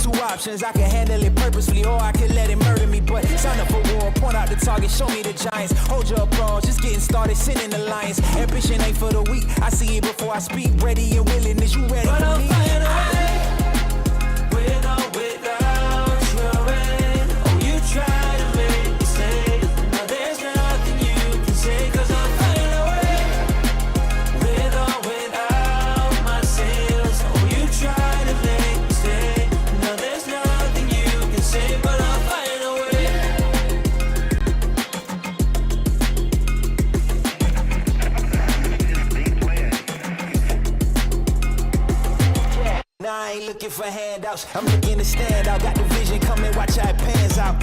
Two options, I can handle it purposefully, or I can let it murder me. But sign up for war, point out the target, show me the giants. Hold your applause, just getting started, sending the lions. Ambition ain't for the weak, I see it before I speak. Ready and willing, is you ready but for I'll me? find a way, with or without your end. Oh, you try to make me stay. Now there's nothing you can say, 'cause I'll find a way, with or without my sails. Oh, you try to make me stay. Now there's nothing you can say, but I'll find a way. Now I ain't looking for handouts, I'm looking to stand out. Got the vision coming, watch how it pans out.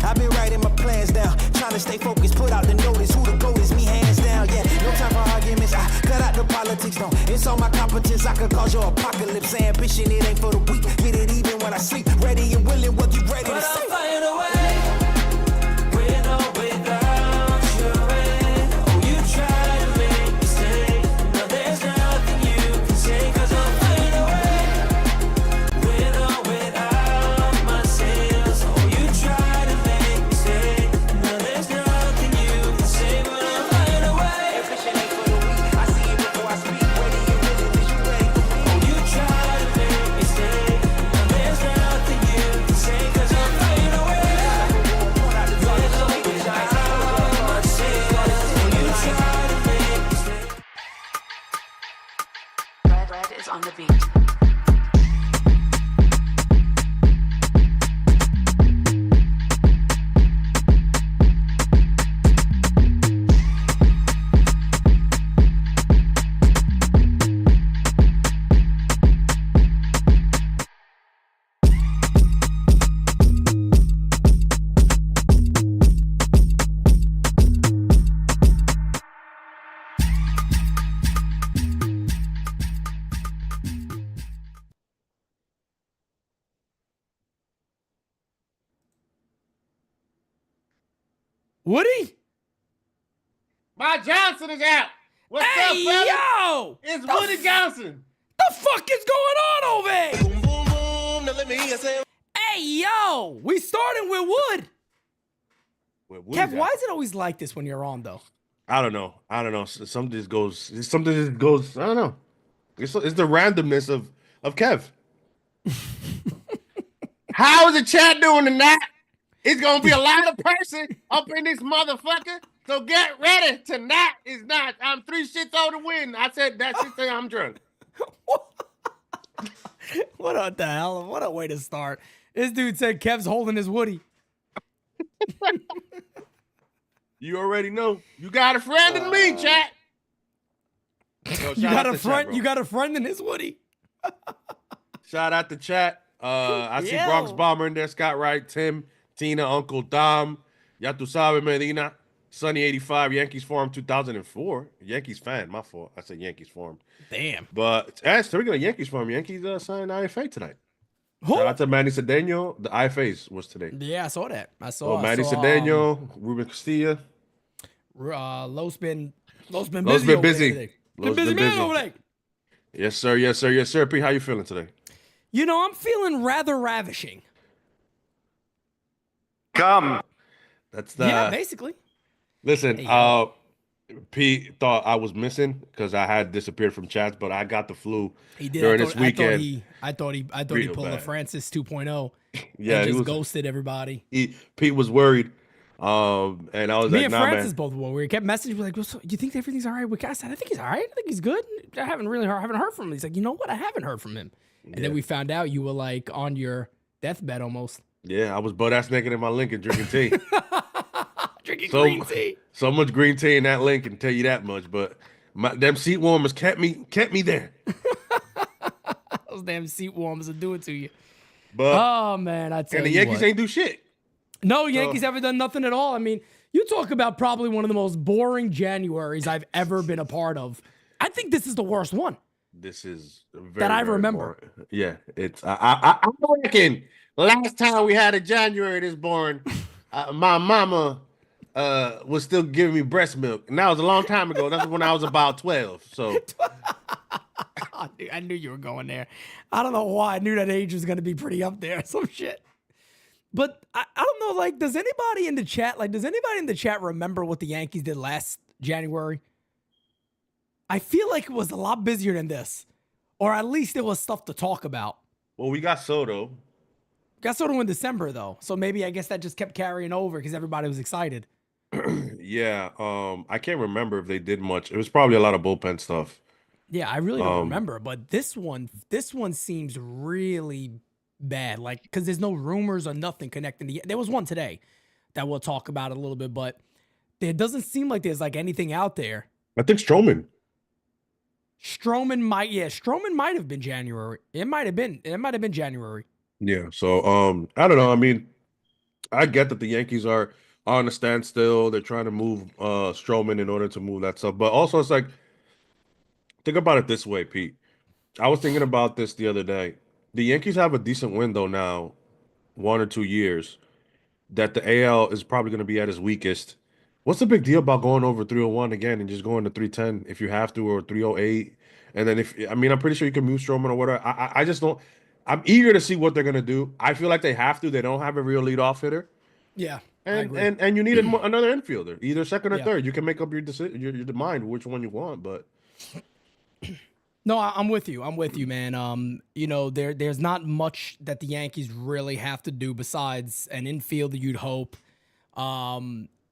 I've been writing my plans down, trying to stay focused, put out the notice. Who the GOAT is, me hands down, yeah. No time for arguments, I cut out the politics, no. It's all my competence, I could cause your apocalypse. Ambition, it ain't for the weak, get it even when I sleep. Ready and willing, what you ready to But say? I'll find a way, with or without your end. Oh, you try to make me stay. Now there's nothing you can say, 'cause I'll find a way, with or without my sails. Oh, you try to make me stay. Now there's nothing you can say, but I'll find a way. Ambition ain't for the weak, I see it before I speak. Ready and willing, is you ready for me? Oh, you try to make me stay. Now there's nothing you can say, 'cause I'll find a way. Red is on the beat. Woody? My Johnson is out. What's Hey, up, fella? yo! It's Woody Johnson. The fuck is going on over here? Boom, boom, boom. Now let me hear you say. Hey, yo! We starting with Wood. Well, Kev, why is it always like this when you're on, though? I don't know. Something just goes. I don't know. It's the randomness of Kev. How is the chat doing tonight? It's gonna be a lot of person up in this motherfucker. So get ready. Tonight is not. I'm 3-0 to win. I said that shit say I'm drunk. What the hell? What a way to start. This dude said Kev's holding his Woody. You already know. You got a friend in me, chat. Yo, You got a friend. You got a friend in his Woody. Shout out to chat. I see Yo. Bronx Bomber in there. Scott Wright, Tim, Tina, Uncle Dom, Ya Tu Sabe Medina, Sunny 85, Yankees Forum 2004. Yankees fan, my fault. I said Yankees Forum. Damn. But speaking of Yankees Forum, Yankees signed IFA tonight. Who? Shout out to Manny Cedeno. The IFAs was today. Yeah, I saw that. I saw Manny Cedeno, Ruben Castilla. Lowe's been busy. Lowe's been busy. Been Lowe's busy been man busy. over there. Yes, sir. Yes, sir. Yes, sir. P, how you feeling today? You know, I'm feeling rather ravishing. Come. That's the. Yeah, basically. Listen, Hey, Pete thought I was missing because I had disappeared from chats, but I got the flu He did. during this weekend. I thought he Real pulled a bad. Francis 2.0. Yeah, and he just was, ghosted everybody. Pete was worried, and I was Me like, and "Nah, Francis man." both were. We kept messaging like, "Do you think everything's all right with Cass?" I think he's all right. I think he's good. I haven't heard from him. He's like, you know what? I haven't heard from him. And then we found out you were like on your deathbed almost. Yeah, I was butt ass naked in my Lincoln drinking tea. Drinking green tea. So much green tea in that Lincoln, tell you that much. But them seat warmers kept me there. Those damn seat warmers will do it to you. But Oh man, I tell and the you Yankees what. ain't do shit. No, Yankees haven't done nothing at all. I mean, you talk about probably one of the most boring Januaries I've ever been a part of. I think this is the worst one. This is very, That I very remember. boring. Yeah, it's I reckon last time we had a January this boring, my mama was still giving me breast milk, and that was a long time ago. That's when I was about 12. So I knew you were going there. I don't know why. I knew that age was going to be pretty up there. Some shit. But I don't know, like, does anybody in the chat remember what the Yankees did last January? I feel like it was a lot busier than this. Or at least there was stuff to talk about. Well, we got Soto. Got Soto in December, though. So maybe I guess that just kept carrying over because everybody was excited. Yeah. I can't remember if they did much. It was probably a lot of bullpen stuff. Yeah, I really don't remember. But this one seems really bad. Like, because there's no rumors or nothing connecting to. There was one today that we'll talk about a little bit, but it doesn't seem like there's like anything out there. I think Stroman might have been January. It might have been January. Yeah. So I don't know. I mean, I get that the Yankees are on a standstill. They're trying to move Stroman in order to move that stuff. But also it's like, think about it this way, Pete. I was thinking about this the other day. The Yankees have a decent window now, 1 or 2 years, that the AL is probably going to be at its weakest. What's the big deal about going over 301 again and just going to 310 if you have to, or 308? And then I'm pretty sure you can move Stroman or whatever. I just don't. I'm eager to see what they're gonna do. I feel like they have to. They don't have a real leadoff hitter. Yeah, and you need another infielder, either second or Yeah. third. You can make up your decision, your mind which one you want. But no, I'm with you. I'm with you, man. There's not much that the Yankees really have to do besides an infielder, you'd hope.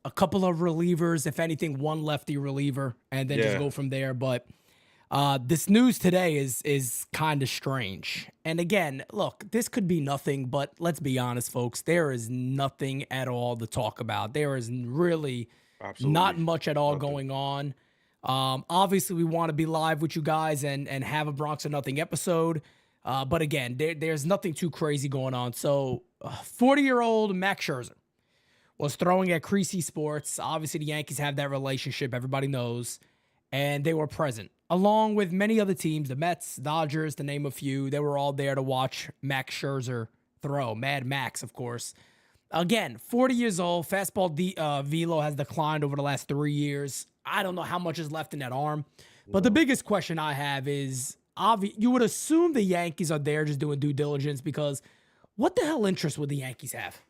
A couple of relievers, if anything, one lefty reliever, and then just go from there. But this news today is kind of strange. And again, look, this could be nothing, but let's be honest, folks. There is nothing at all to talk about. There is really not much at all going on. Obviously, we want to be live with you guys and have a Bronx or Nothing episode. But again, there's nothing too crazy going on. So 40-year-old Max Scherzer was throwing at Creasy Sports. Obviously, the Yankees have that relationship. Everybody knows. And they were present, along with many other teams, the Mets, Dodgers, to name a few. They were all there to watch Max Scherzer throw. Mad Max, of course. Again, 40 years old. Fastball velo has declined over the last 3 years. I don't know how much is left in that arm. But the biggest question I have is, you would assume the Yankees are there just doing due diligence, because what the hell interest would the Yankees have?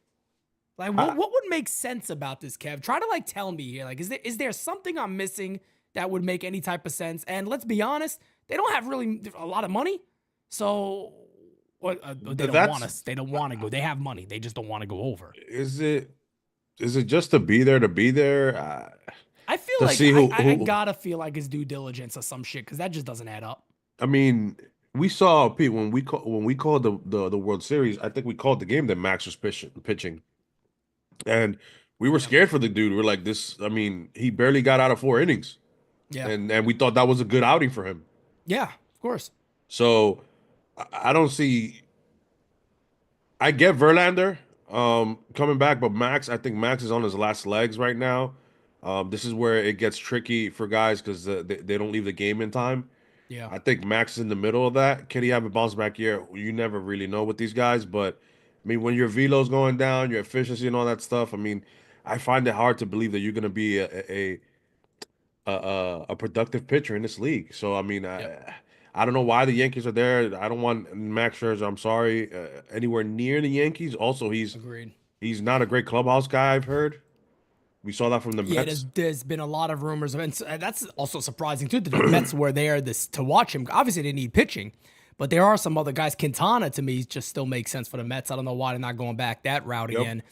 Like, what would make sense about this, Kev? Try to, tell me here. Like, is there something I'm missing that would make any type of sense? And let's be honest, they don't have really a lot of money. So they don't want to go. They have money. They just don't want to go over. Is it just to be there? I feel like I gotta feel like it's due diligence or some shit, because that just doesn't add up. I mean, we saw, Pete, when we called the World Series. I think we called the game that Max was pitching, and we were scared for the dude. We're like, this. I mean, he barely got out of 4 innings. Yeah, and we thought that was a good outing for him. Yeah, of course. So I don't see. I get Verlander coming back, but I think Max is on his last legs right now. This is where it gets tricky for guys, because they don't leave the game in time. Yeah, I think Max is in the middle of that. Can he have a bounce back year? You never really know with these guys, but I mean, when your velo's going down, your efficiency and all that stuff, I mean, I find it hard to believe that you're going to be a productive pitcher in this league. So I mean, I don't know why the Yankees are there. I don't want Max Scherzer, I'm sorry, anywhere near the Yankees. Also, he's not a great clubhouse guy, I've heard. We saw that from the Mets. There's been a lot of rumors, and that's also surprising too. The Mets were there to watch him. Obviously, they need pitching, but there are some other guys. Quintana, to me, just still makes sense for the Mets. I don't know why they're not going back that route again.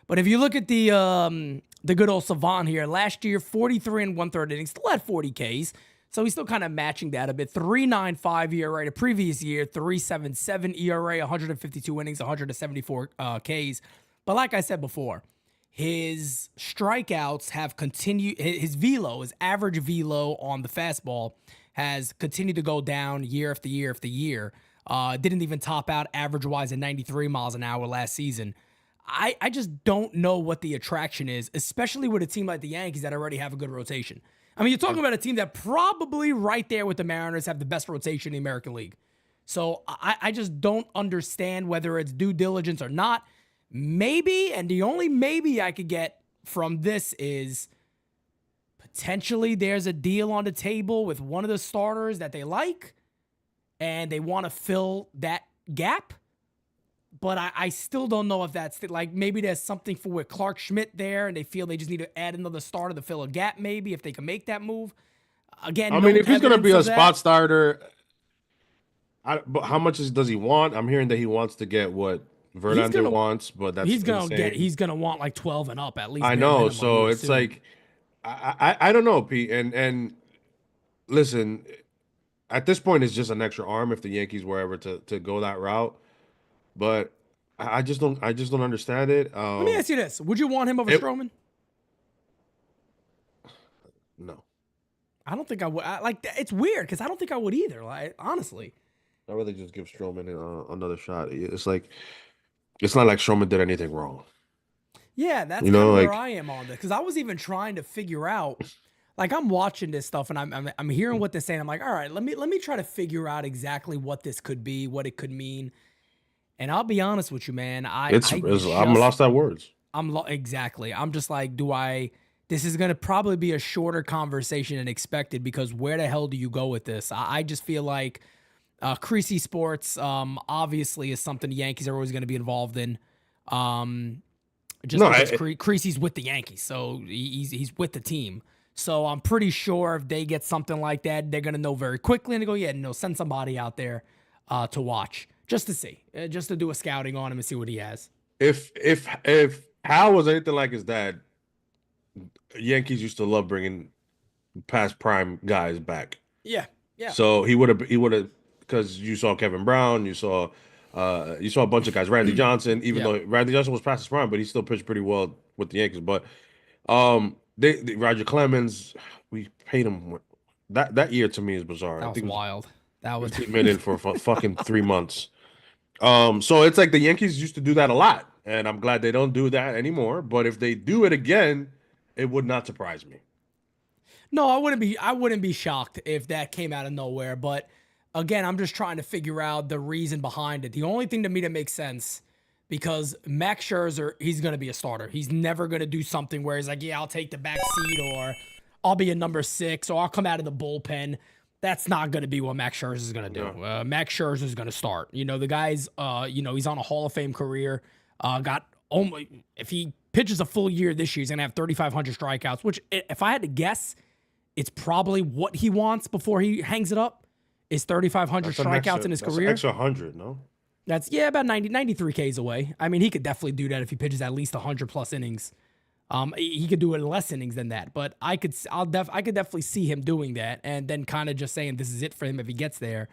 But if you look at the good old Savant here, last year, 43 and 1/3 innings, still had 40 Ks. So he's still kind of matching that a bit. 3.95 ERA. The previous year, 3.77 ERA, 152 innings, 174 Ks. But like I said before, his strikeouts have continued. His velo, his average velo on the fastball, has continued to go down year after year after year. Didn't even top out average-wise at 93 miles an hour last season. I just don't know what the attraction is, especially with a team like the Yankees that already have a good rotation. I mean, you're talking about a team that probably right there with the Mariners have the best rotation in the American League. So I just don't understand whether it's due diligence or not. Maybe, and the only maybe I could get from this is potentially there's a deal on the table with one of the starters that they like. and they want to fill that gap. But I still don't know if that's like maybe there's something for with Clark Schmidt there, and they feel they just need to add another starter to fill a gap. Maybe if they can make that move. Again, I no mean, if he's gonna evidence be a of that. spot starter, but how much does he want? I'm hearing that he wants to get what He's Verlander gonna wants, but that's insane. he's gonna want like 12 and up at least I bare know. minimum. You So would it's assume. like I don't know, Pete. And listen, at this point, it's just an extra arm if the Yankees were ever to go that route. But I just don't understand it. Let me ask you this: would you want him over It, Stroman? no, I don't think I would. It's weird because I don't think I would either. Like honestly. I'd rather just give Stroman another shot. It's like it's not like Stroman did anything wrong. Yeah, that's You kind know, of where like I am on this because I was even trying to figure out. Like I'm watching this stuff and I'm hearing what they're saying. I'm like, all right, let me try to figure out exactly what this could be, what it could mean. And I'll be honest with you, man. I'm lost at words. Exactly. I'm just like, do I? This is gonna probably be a shorter conversation than expected because where the hell do you go with this? I just feel like Creasy Sports obviously is something the Yankees are always going to be involved in. Just No, because Creasy's with the Yankees, so he's with the team. So I'm pretty sure if they get something like that, they're gonna know very quickly and they go, yeah, no, send somebody out there to watch just to see, just to do a scouting on him and see what he has. if Hal was anything like his dad, Yankees used to love bringing past prime guys back. Yeah, yeah, So he would have because you saw Kevin Brown, you saw a bunch of guys, Randy Johnson, even yeah, though Randy Johnson was past his prime, but he still pitched pretty well with the Yankees. But Roger Clemens, we paid him that year to me is bizarre. that I was think it was wild. That was 15 million for fucking 3 months. So it's like the Yankees used to do that a lot, and I'm glad they don't do that anymore. But if they do it again, it would not surprise me. No, I wouldn't be shocked if that came out of nowhere, but again, I'm just trying to figure out the reason behind it. The only thing to me that makes sense because Max Scherzer, he's going to be a starter. He's never going to do something where he's like, "Yeah, I'll take the back seat or I'll be a number 6 or I'll come out of the bullpen." That's not going to be what Max Scherzer is going to do. Max Scherzer is going to start. The guy's he's on a Hall of Fame career. Got only if he pitches a full year this year, he's going to have 3,500 strikeouts, which if I had to guess, it's probably what he wants before he hangs it up is 3,500 strikeouts in his That's career. an extra 100, no? That's about 93 Ks away. I mean, he could definitely do that if he pitches at least 100 plus innings. He could do it in less innings than that, but I could definitely see him doing that and then kind of just saying this is it for him if he gets there.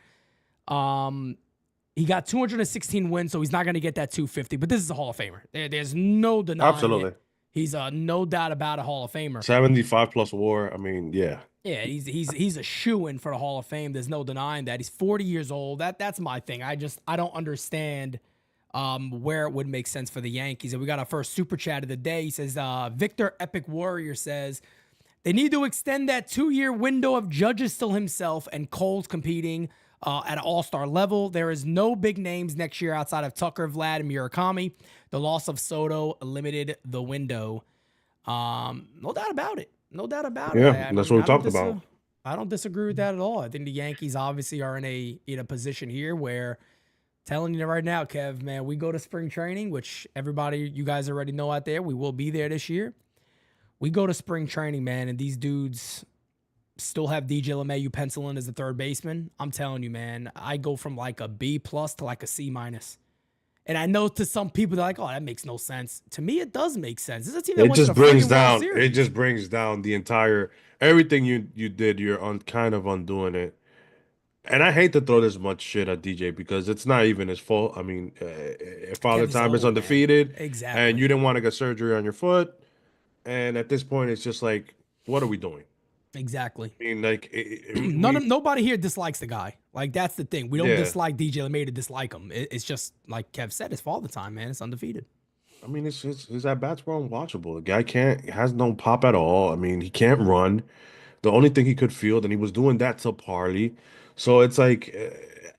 He got 216 wins, so he's not going to get that 250, but this is a Hall of Famer. There's no denying Absolutely. it. He's no doubt about a Hall of Famer. 75 plus WAR. I mean, yeah. Yeah, he's a shoo-in for the Hall of Fame. There's no denying that. He's 40 years old. That's my thing. I don't understand where it would make sense for the Yankees. And we got our first super chat of the day. He says, Victor Epic Warrior says, they need to extend that 2-year window of Judge still himself and Cole's competing at an all-star level. There is no big names next year outside of Tucker, Vlad, and Murakami. The loss of Soto limited the window. No doubt about it. No doubt about it. Yeah, that's what we talked about. I don't disagree with that at all. I think the Yankees obviously are in a position here where, telling you right now, Kev, man, we go to spring training, which everybody, you guys already know out there, we will be there this year. We go to spring training, man, and these dudes still have DJ LeMahieu pencil in as the third baseman. I'm telling you, man, I go from like a B plus to like a C minus. And I know to some people they're like, "Oh, that makes no sense." To me, it does make sense. This is a team that It went to just the brings freaking World down. Series. It just brings down the entire everything you did. You're kind of undoing it. And I hate to throw this much shit at DJ because it's not even his fault. I mean, Father Kevin's Time is old, man. undefeated, Exactly. and you didn't want to get surgery on your foot. And at this point, it's just like, what are we doing? Exactly. I mean, like, Nobody here dislikes the guy. Like that's the thing. We don't Yeah. dislike DJ LeMay to dislike him. It's just like Kev said, it's Father Time, man. It's undefeated. I mean, his at bats were unwatchable. The guy has no pop at all. I mean, he can't run. The only thing he could field, and he was doing that to Parley. So it's like,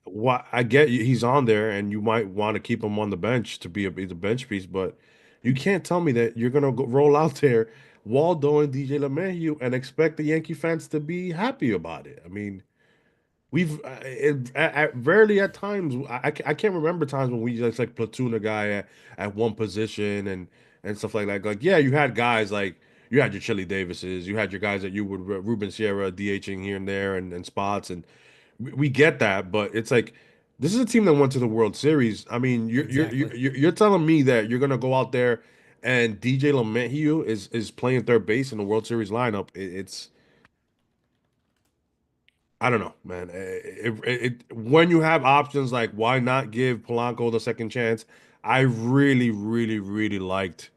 what I get, he's on there, and you might want to keep him on the bench to be a bench piece, but you can't tell me that you're gonna roll out there Waldo and DJ LeMahieu and expect the Yankee fans to be happy about it. I mean, we've rarely at times I can't remember times when we just like platoon a guy at one position and stuff like that. Like yeah, you had guys like you had your Chili Davises, you had your guys that you would Ruben Sierra DHing here and there and spots and we get that, but it's like this is a team that went to the World Series. I mean, Exactly. you're telling me that you're gonna go out there and DJ LeMahieu is playing third base in the World Series lineup. It's I don't know, man. When you have options like why not give Polanco the second chance? I really, really, really liked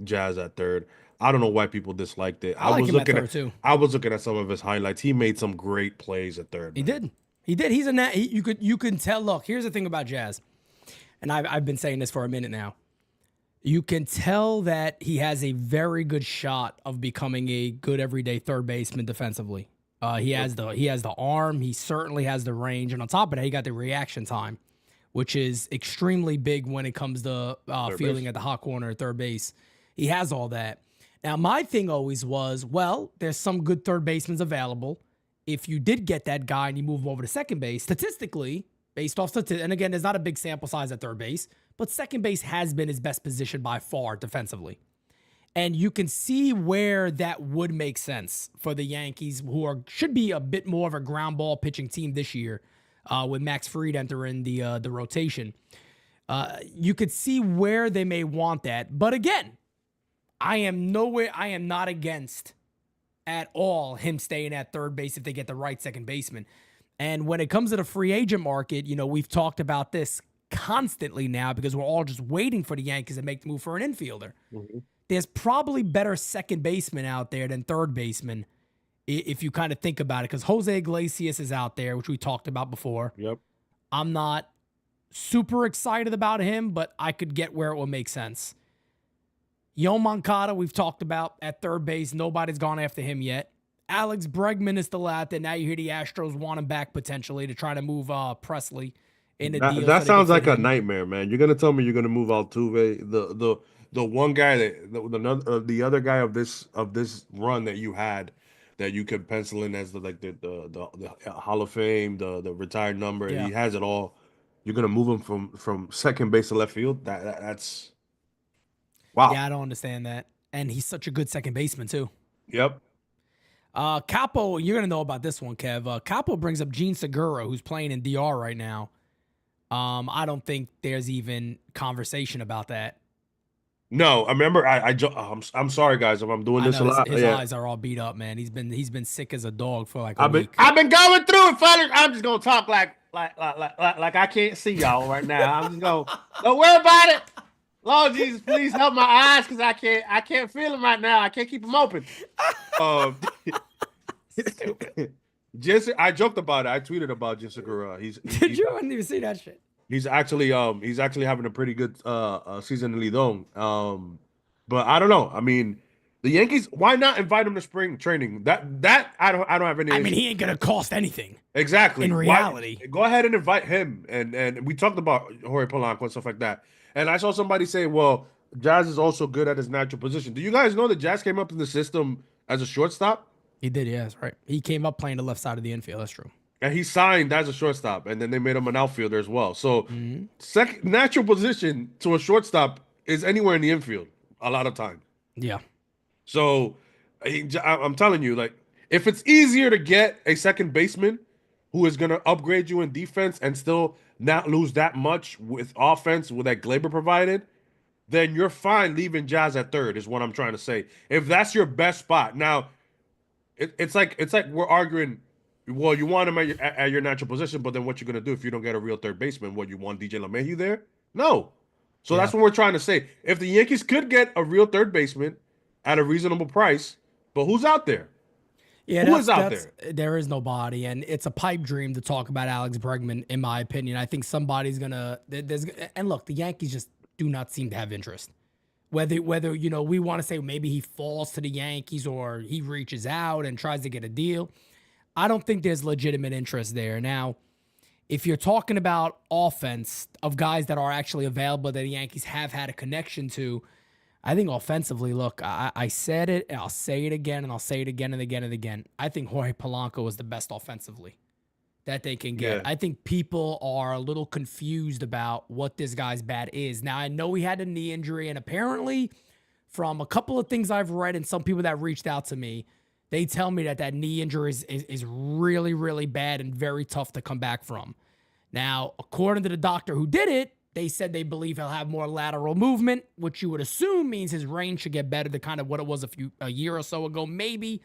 Jazz at third. I don't know why people disliked it. I like him at third too. I was looking at some of his highlights. He made some great plays at third, He man. did. He did. He's a you can tell. Look, here's the thing about Jazz, and I've been saying this for a minute now. You can tell that he has a very good shot of becoming a good everyday third baseman defensively. He has the arm. He certainly has the range, and on top of that, he got the reaction time, which is extremely big when it comes to fielding base. at the hot corner at third base. He has all that. Now, my thing always was, well, there's some good third basemen available. If you did get that guy and you move him over to second base, statistically, based off statistics, and again, there's not a big sample size at third base, but second base has been his best position by far defensively. And you can see where that would make sense for the Yankees, who should be a bit more of a ground ball pitching team this year, with Max Fried entering the rotation. You could see where they may want that. But again, I am not against at all him staying at third base if they get the right second baseman. And when it comes to the free agent market, we've talked about this constantly now because we're all just waiting for the Yankees to make the move for an infielder. Mhm. There's probably better second baseman out there than third baseman if you kind of think about it, because Jose Iglesias is out there, which we talked about before. Yep. I'm not super excited about him, but I could get where it will make sense. Yo Moncada, we've talked about at third base. Nobody's gone after him yet. Alex Bregman is still out there. Now you hear the Astros want him back potentially to try to move Presley in a deal. That so sounds they like can a fit him. nightmare, man. You're gonna tell me you're gonna move Altuve, the one guy that the other guy of this run that you had that you could pencil in as the Hall of Fame, the retired number. Yeah. He has it all. You're gonna move him from second base to left field. That's wow. Yeah, I don't understand that. And he's such a good second baseman, too. Yep. Capo, you're going to know about this one, Kev. Capo brings up Gene Segura, who's playing in DR right now. I don't think there's even conversation about that. No, I remember. I'm sorry, guys, if I'm doing I this a know lot. his Yeah. eyes are all beat up, man. He's been sick as a dog for like a I've been week. I've been going through it, fellas. I'm just gonna talk like I can't see y'all right now. I'm just gonna don't worry about it. Lord Jesus, please help my eyes because I can't feel them right now. I can't keep them open. I joked about it. I tweeted about Jesse Segura. Did you? I didn't even see that shit. He's actually having a pretty good season in Lidon. But I don't know. I mean, the Yankees, why not invite him to spring training? That I don't have any I mean, issue. he ain't going to cost anything. Exactly. In reality. Go ahead and invite him. And we talked about Jorge Polanco and stuff like that. And I saw somebody say, well, Jazz is also good at his natural position. Do you guys know that Jazz came up in the system as a shortstop? He did, yeah, that's right. He came up playing the left side of the infield. That's true. And he signed as a shortstop. And then they made him an outfielder as well. So second natural position to a shortstop is anywhere in the infield a lot of time. Yeah. So I'm telling you, like, if it's easier to get a second baseman who is going to upgrade you in defense and still not lose that much with offense with that Glaber provided, then you're fine leaving Jazz at third, is what I'm trying to say. If that's your best spot. Now, it's like we're arguing, well, you want him at your natural position, but then what you're going to do if you don't get a real third baseman? What, you want DJ LeMahieu there? No. So that's what we're trying to say. If the Yankees could get a real third baseman at a reasonable price, but who's out there? Yeah, Who is out there? There is nobody, and it's a pipe dream to talk about Alex Bregman, in my opinion. I think somebody's gonna. And look, the Yankees just do not seem to have interest. Whether we want to say maybe he falls to the Yankees or he reaches out and tries to get a deal, I don't think there's legitimate interest there. Now, if you're talking about offense of guys that are actually available that the Yankees have had a connection to, I think offensively, look, I said it, and I'll say it again, and I'll say it again and again and again. I think Jorge Polanco is the best offensively. that they can get. Yeah. I think people are a little confused about what this guy's bat is. Now, I know he had a knee injury, and apparently from a couple of things I've read and some people that reached out to me, they tell me that knee injury is really, really bad and very tough to come back from. Now, according to the doctor who did it, they said they believe he'll have more lateral movement, which you would assume means his range should get better to kind of what it was a year or so ago, maybe.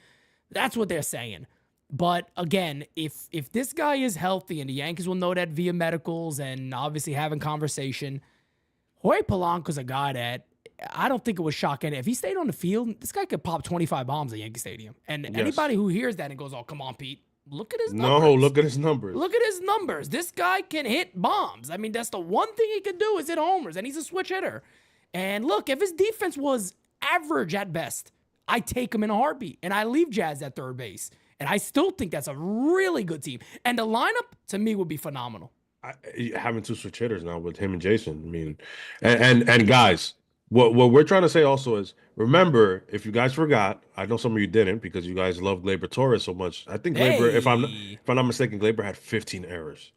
That's what they're saying. But again, if this guy is healthy, and the Yankees will know that via medicals and obviously having conversation, Jorge Polanco's a guy that I don't think it would shock any. If he stayed on the field, this guy could pop 25 bombs at Yankee Stadium. And anybody who hears that and goes, "Oh, come on, Pete, look at his numbers." No, look at his numbers. Look at his numbers. This guy can hit bombs. I mean, that's the one thing he can do is hit homers, and he's a switch hitter. And look, if his defense was average at best, I take him in a heartbeat, and I leave Jazz at third base. And I still think that's a really good team. And the lineup, to me, would be phenomenal. Having two switch hitters now with him and Jason. I mean, and guys, what we're trying to say also is, remember, if you guys forgot, I know some of you didn't because you guys love Gleyber Torres so much. I think Gleyber, if I'm not mistaken, Gleyber had 15 errors.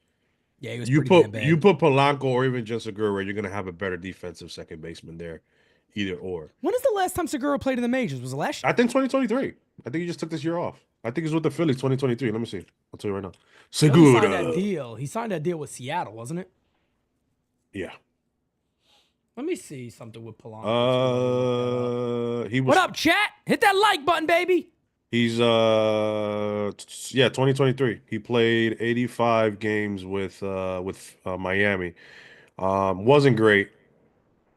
Yeah, he was pretty bad. You put Polanco or even just Segura, you're gonna have a better defensive second baseman there, either or. When is the last time Segura played in the majors? Was it last year? I think 2023. I think he just took this year off. I think he's with the Phillies 2023. Let me see. I'll tell you right now. Segura. He signed that deal with Seattle, wasn't it? Yeah. Let me see something with Polanco. He was. What up, chat? Hit that like button, baby. He's 2023. He played 85 games with Miami. Wasn't great.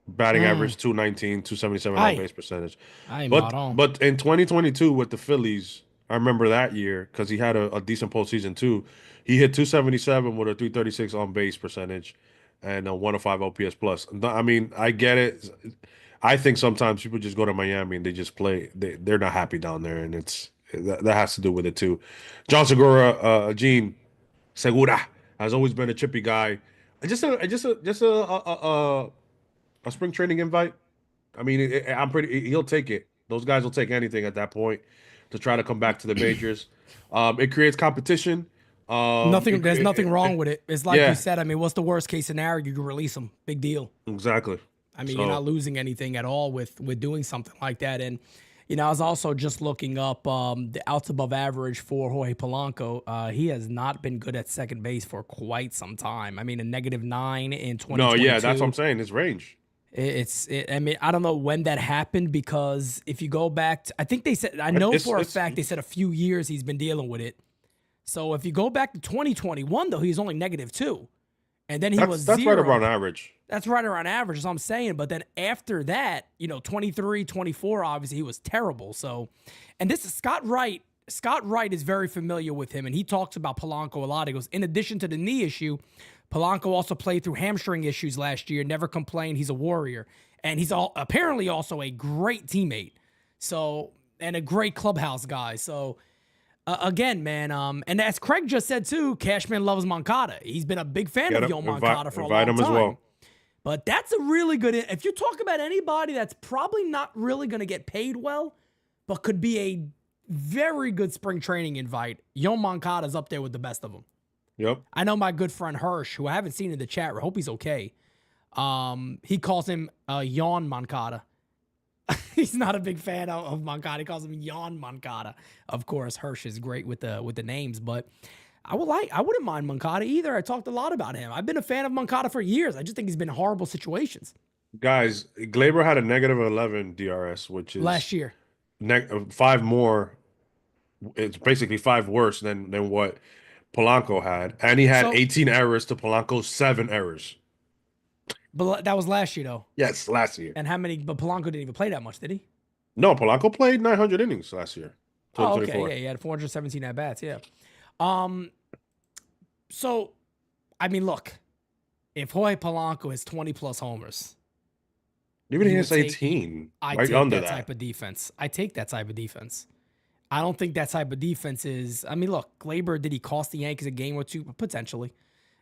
Batting average 219, 277 on base percentage. But in 2022 with the Phillies, I remember that year because he had a decent postseason too. He hit 277 with a 336 on base percentage and a 105 OPS plus. I mean, I get it. I think sometimes people just go to Miami and they just play. They're not happy down there, and that has to do with it too. John Segura, Gene Segura has always been a chippy guy. Just a spring training invite. I mean, he'll take it. Those guys will take anything at that point to try to come back to the majors. It creates competition. There's nothing wrong with it. It's like you said. I mean, what's the worst case scenario? You can release them. Big deal. Exactly. I mean, you're not losing anything at all with doing something like that. And I was also just looking up the outs above average for Jorge Polanco. He has not been good at second base for quite some time. I mean, a -9 in 2022. No, yeah, that's what I'm saying. His range. I mean, I don't know when that happened because if you go back to, I think they said, I know for a fact they said a few years he's been dealing with it. So if you go back to 2021, though, he's only -2. And then that's 0. Right around average. That's right around average, as I'm saying. But then after that, 23, 24, obviously he was terrible. So, and this is Scott Wright. Scott Wright is very familiar with him, and he talks about Polanco a lot. He goes, in addition to the knee issue, Polanco also played through hamstring issues last year, never complained. He's a warrior. And he's apparently also a great teammate. So, and a great clubhouse guy. So, again, man, and as Craig just said too, Cashman loves Moncada. He's been a big fan of Yoan Moncada for a long time. Invite him as well. But that's a really good, if you talk about anybody that's probably not really going to get paid well, but could be a very good spring training invite, Yoan Moncada's up there with the best of them. Yep. I know my good friend Hirsch, who I haven't seen in the chat, I hope he's okay. He calls him Yawn Moncada. He's not a big fan of Moncada. He calls him Yawn Moncada. Of course, Hirsch is great with the names, but I wouldn't mind Moncada either. I talked a lot about him. I've been a fan of Moncada for years. I just think he's been in horrible situations. Guys, Gleyber had a -11 DRS, which is last year. 5 more. It's basically 5 worse than what Polanco had, and he had 18 errors to Polanco's 7 errors. But that was last year, though. Yes, last year. And how many? But Polanco didn't even play that much, did he? No, Polanco played 900 innings last year. Oh, okay, yeah, he had 417 at bats. Yeah. So, I mean, look, if Jorge Polanco has 20 plus homers, even if he has 18, I right take under that type of defense. I take that type of defense. I don't think that type of defense is. I mean, look, Gleyber, did he cost the Yankees a game or two? Potentially.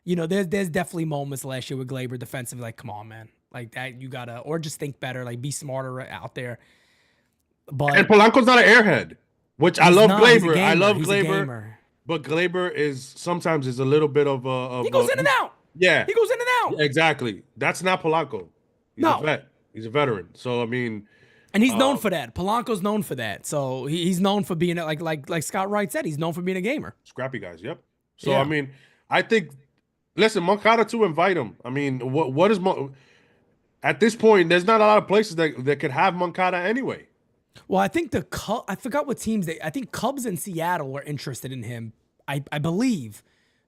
There's definitely moments last year with Gleyber defensively, like, come on, man. Like that, you gotta, or just think better, like be smarter out there. But and Polanco's not an airhead, which I love Gleyber. I love Gleyber. But Glaber is sometimes is a little bit of He goes in and out. yeah, He goes in and out. exactly. That's not Polanco. He's a No. vet. He's a veteran. So I mean, And he's known for that. Polanco's known for that. So he's known for being like Scott Wright said, he's known for being a gamer. scrappy guys. Yep. So Yeah. I mean, I think. Listen, Moncada to invite him. I mean, what is at this point? There's not a lot of places that could have Moncada anyway. Well, I think I forgot what teams I think Cubs and Seattle were interested in him. I believe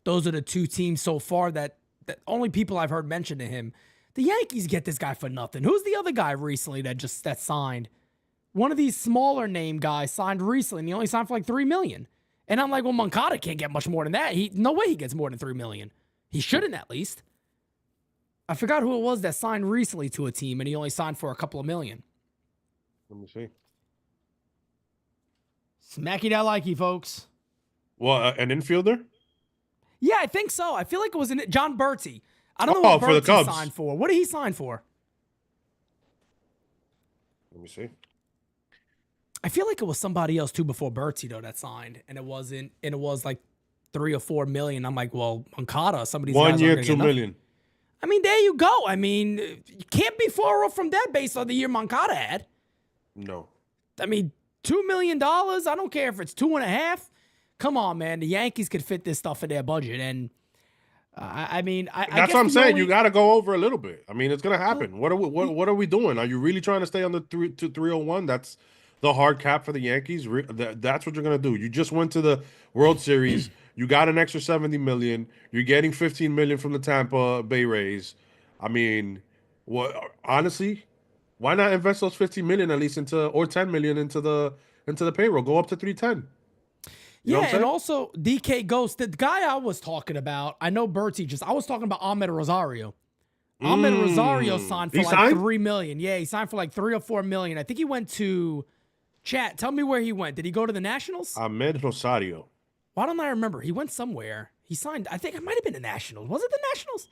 those are the two teams so far that only people I've heard mention to him. The Yankees get this guy for nothing. Who's the other guy recently that signed? One of these smaller name guys signed recently, and he only signed for like $3 million. And I'm like, well, Moncada can't get much more than that. No way he gets more than $3 million. He shouldn't, at least. I forgot who it was that signed recently to a team, and he only signed for a couple of million. Let me see. Smacky that likey, folks. Well, an infielder. Yeah, I think so. I feel like it was John Bertie. I don't know what for the Bertie Cubs. signed for. What did he sign for? Let me see. I feel like it was somebody else too before Bertie though that signed, and it wasn't. And it was like 3 or 4 million. I'm like, well, Moncada, some of these 1 guys year, aren't gonna $2 get nothing. million. I mean, there you go. I mean, you can't be far off from that based on the year Moncada had. No. I mean, $2 million. I don't care if it's 2.5. Come on, man. The Yankees could fit this stuff in their budget, and I mean, I That's guess what I'm the saying. only- You got to go over a little bit. I mean, it's gonna happen. What are we doing? Are you really trying to stay on the 301? That's the hard cap for the Yankees. That's what you're gonna do. You just went to the World Series. You got an extra 70 million. You're getting 15 million from the Tampa Bay Rays. I mean, what? Honestly, why not invest those 15 million at least or 10 million into the payroll? Go up to 310. You know what I'm and saying? also DK Ghost, the guy I was talking about, I know Bertie I was talking about Ahmed Rosario. Ahmed Rosario signed for He like signed? $3 million. Yeah, he signed for like 3 or 4 million. I think he went to chat. Tell me where he went. Did he go to the Nationals? Ahmed Rosario. Why don't I remember? He went somewhere. He signed, I think it might have been the Nationals. Was it the Nationals?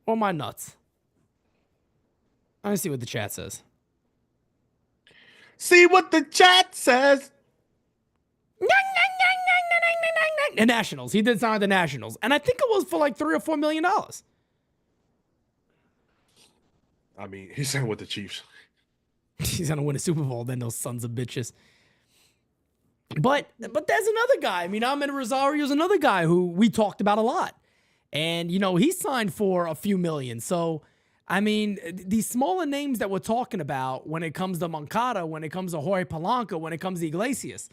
Or am I nuts? Let me see what the chat says. See what the chat says. The Nationals. He did sign the Nationals. And I think it was for like $3 or $4 million. I mean, he signed with the Chiefs. He's gonna win a Super Bowl, then those sons of bitches. But there's another guy. I mean, Ahmed Rosario's another guy who we talked about a lot. And, you know, he signed for a few million. So, I mean, these smaller names that we're talking about when it comes to Moncada, when it comes to Jorge Polanco, when it comes to Iglesias,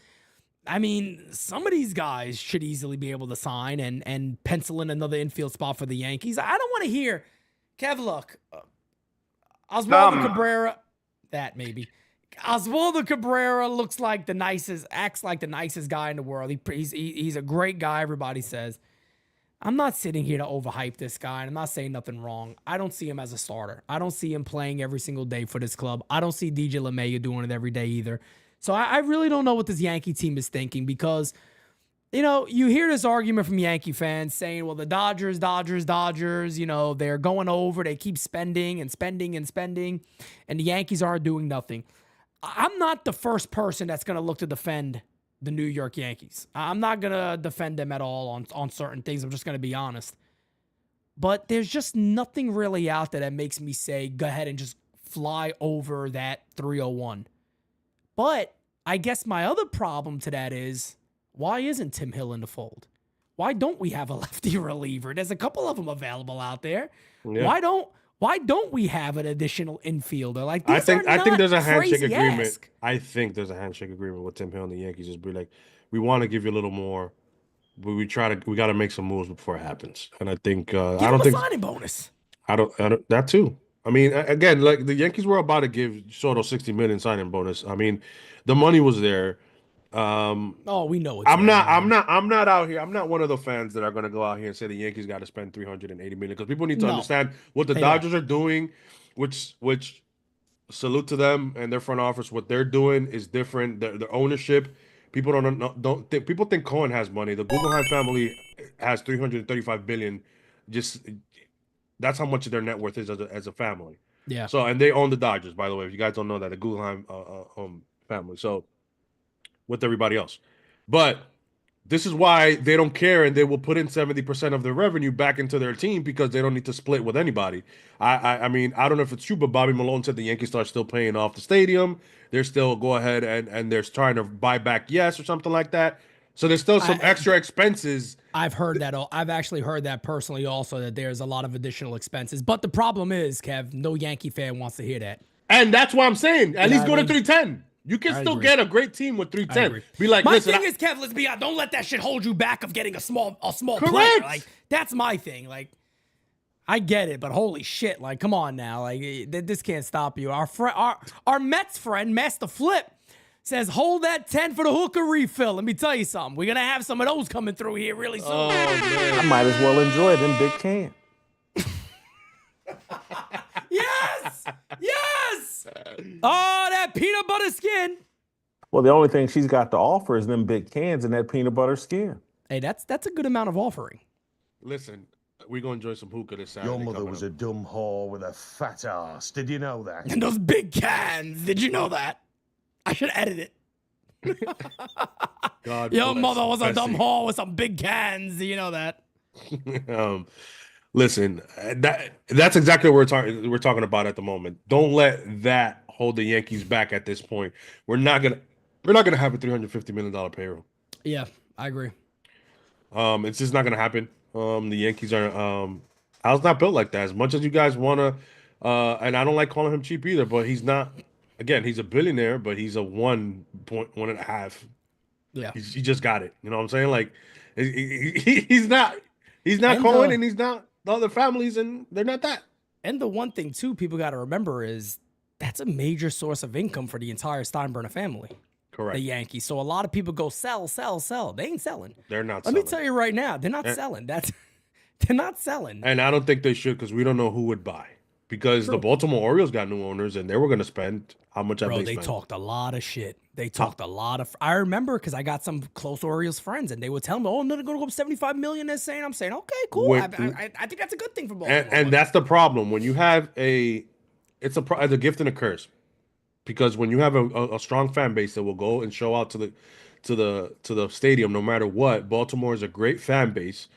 I mean, some of these guys should easily be able to sign and pencil in another infield spot for the Yankees. I don't want to hear, Kev, look, Oswaldo Cabrera, that maybe. Oswaldo Cabrera looks like acts like the nicest guy in the world. He's a great guy, everybody says. I'm not sitting here to overhype this guy, and I'm not saying nothing wrong. I don't see him as a starter. I don't see him playing every single day for this club. I don't see DJ LeMahieu doing it every day either. So I really don't know what this Yankee team is thinking because, you know, you hear this argument from Yankee fans saying, well, the Dodgers, you know, they're going over. They keep spending and spending and spending, and the Yankees are doing nothing. I'm not the first person that's going to look to defend the New York Yankees. I'm not going to defend them at all on certain things. I'm just going to be honest. But there's just nothing really out there that makes me say, go ahead and just fly over that 301. But I guess my other problem to that is, why isn't Tim Hill in the fold? Why don't we have a lefty reliever? There's a couple of them available out there. Yeah. Why don't we have an additional infielder? Like I these think are not there's a handshake crazy agreement. ask. I think there's a handshake agreement with Tim Hill and the Yankees. Just be like, we want to give you a little more, but we got to make some moves before it happens. And I think Give I him don't a think signing bonus. I don't that too. I mean, again, like the Yankees were about to give Soto 60 million signing bonus. I mean, the money was there. Oh, we know it's I'm there, not man. out here. I'm not one of the fans that are going to go out here and say the Yankees got to spend 380 million because people need to No, understand what the they Dodgers are doing, which salute to them and their front office. What they're doing is different. Their ownership. People don't think people think Cohen has money. The Guggenheim family has 335 billion. Just that's how much their net worth is as a family. Yeah. So and they own the Dodgers, by the way. If you guys don't know that, the Guggenheim family. So with everybody else, but This is why they don't care, and they will put in 70% of their revenue back into their team because they don't need to split with anybody. I mean, I don't know if it's true, but Bobby Malone said the Yankees are still paying off the stadium. They're still go ahead and they're trying to buy back yes or something like that. So there's still some extra expenses. I've heard that. I've actually heard that personally also, that there's a lot of additional expenses. But the problem is, Kev, no Yankee fan wants to hear that. And that's why I'm saying at least I go to mean, 310. You can still agree. get a great team with 310. Be like, My listen, thing is, Kev, let's be honest. Don't let that shit hold you back of getting a small player. Correct. Like, that's my thing. Like, I get it, but holy shit, like, come on now. Like, this can't stop you. Our Mets friend, Master Flip, says, hold that 10 for the hooker refill. Let me tell you something. We're going to have some of those coming through here really soon. oh man. I might as well enjoy them big can. Yes! Yes! Oh, that peanut butter skin. Well, the only thing she's got to offer is them big cans and that peanut butter skin. Hey, that's a good amount of offering. Listen, we're gonna enjoy some hookah this Saturday. Your mother coming was up. a dumb whore with a fat ass. Did you know that? And those big cans. Did you know that? I should edit it. God Your bless mother was a Bessie. dumb whore with some big cans. You know that? Listen, that's exactly what we're talking about at the moment. Don't let that hold the Yankees back at this point. We're not gonna have a $350 million payroll. Yeah, I agree. It's just not gonna happen. The Yankees are Al's not built like that. As much as you guys wanna, and I don't like calling him cheap either, but he's not. Again, he's a billionaire, but he's a 1.1.5. Yeah. He just got it. You know what I'm saying? Like he's not And, Cohen, and he's not the other families, and they're not that. And the one thing, too, people got to remember is that's a major source of income for the entire Steinbrenner family. Correct. The Yankees. So a lot of people go sell. They ain't selling. They're not. Let me selling. tell you right now, they're not selling. They're not selling. And I don't think they should, because we don't know who would buy. Because the Baltimore Orioles got new owners, and they were going to spend how much? Bro, they they spent. talked a lot of shit. They talked a lot of. I remember because I got some close Orioles friends, and they would tell me, "Oh, no, they're going to go up 75 million." They're saying, "I'm saying, okay, cool. I think that's a good thing for Baltimore." And that's the problem when you have it's a gift and a curse, because when you have a strong fan base that will go and show out to the stadium no matter what. Baltimore is a great fan base,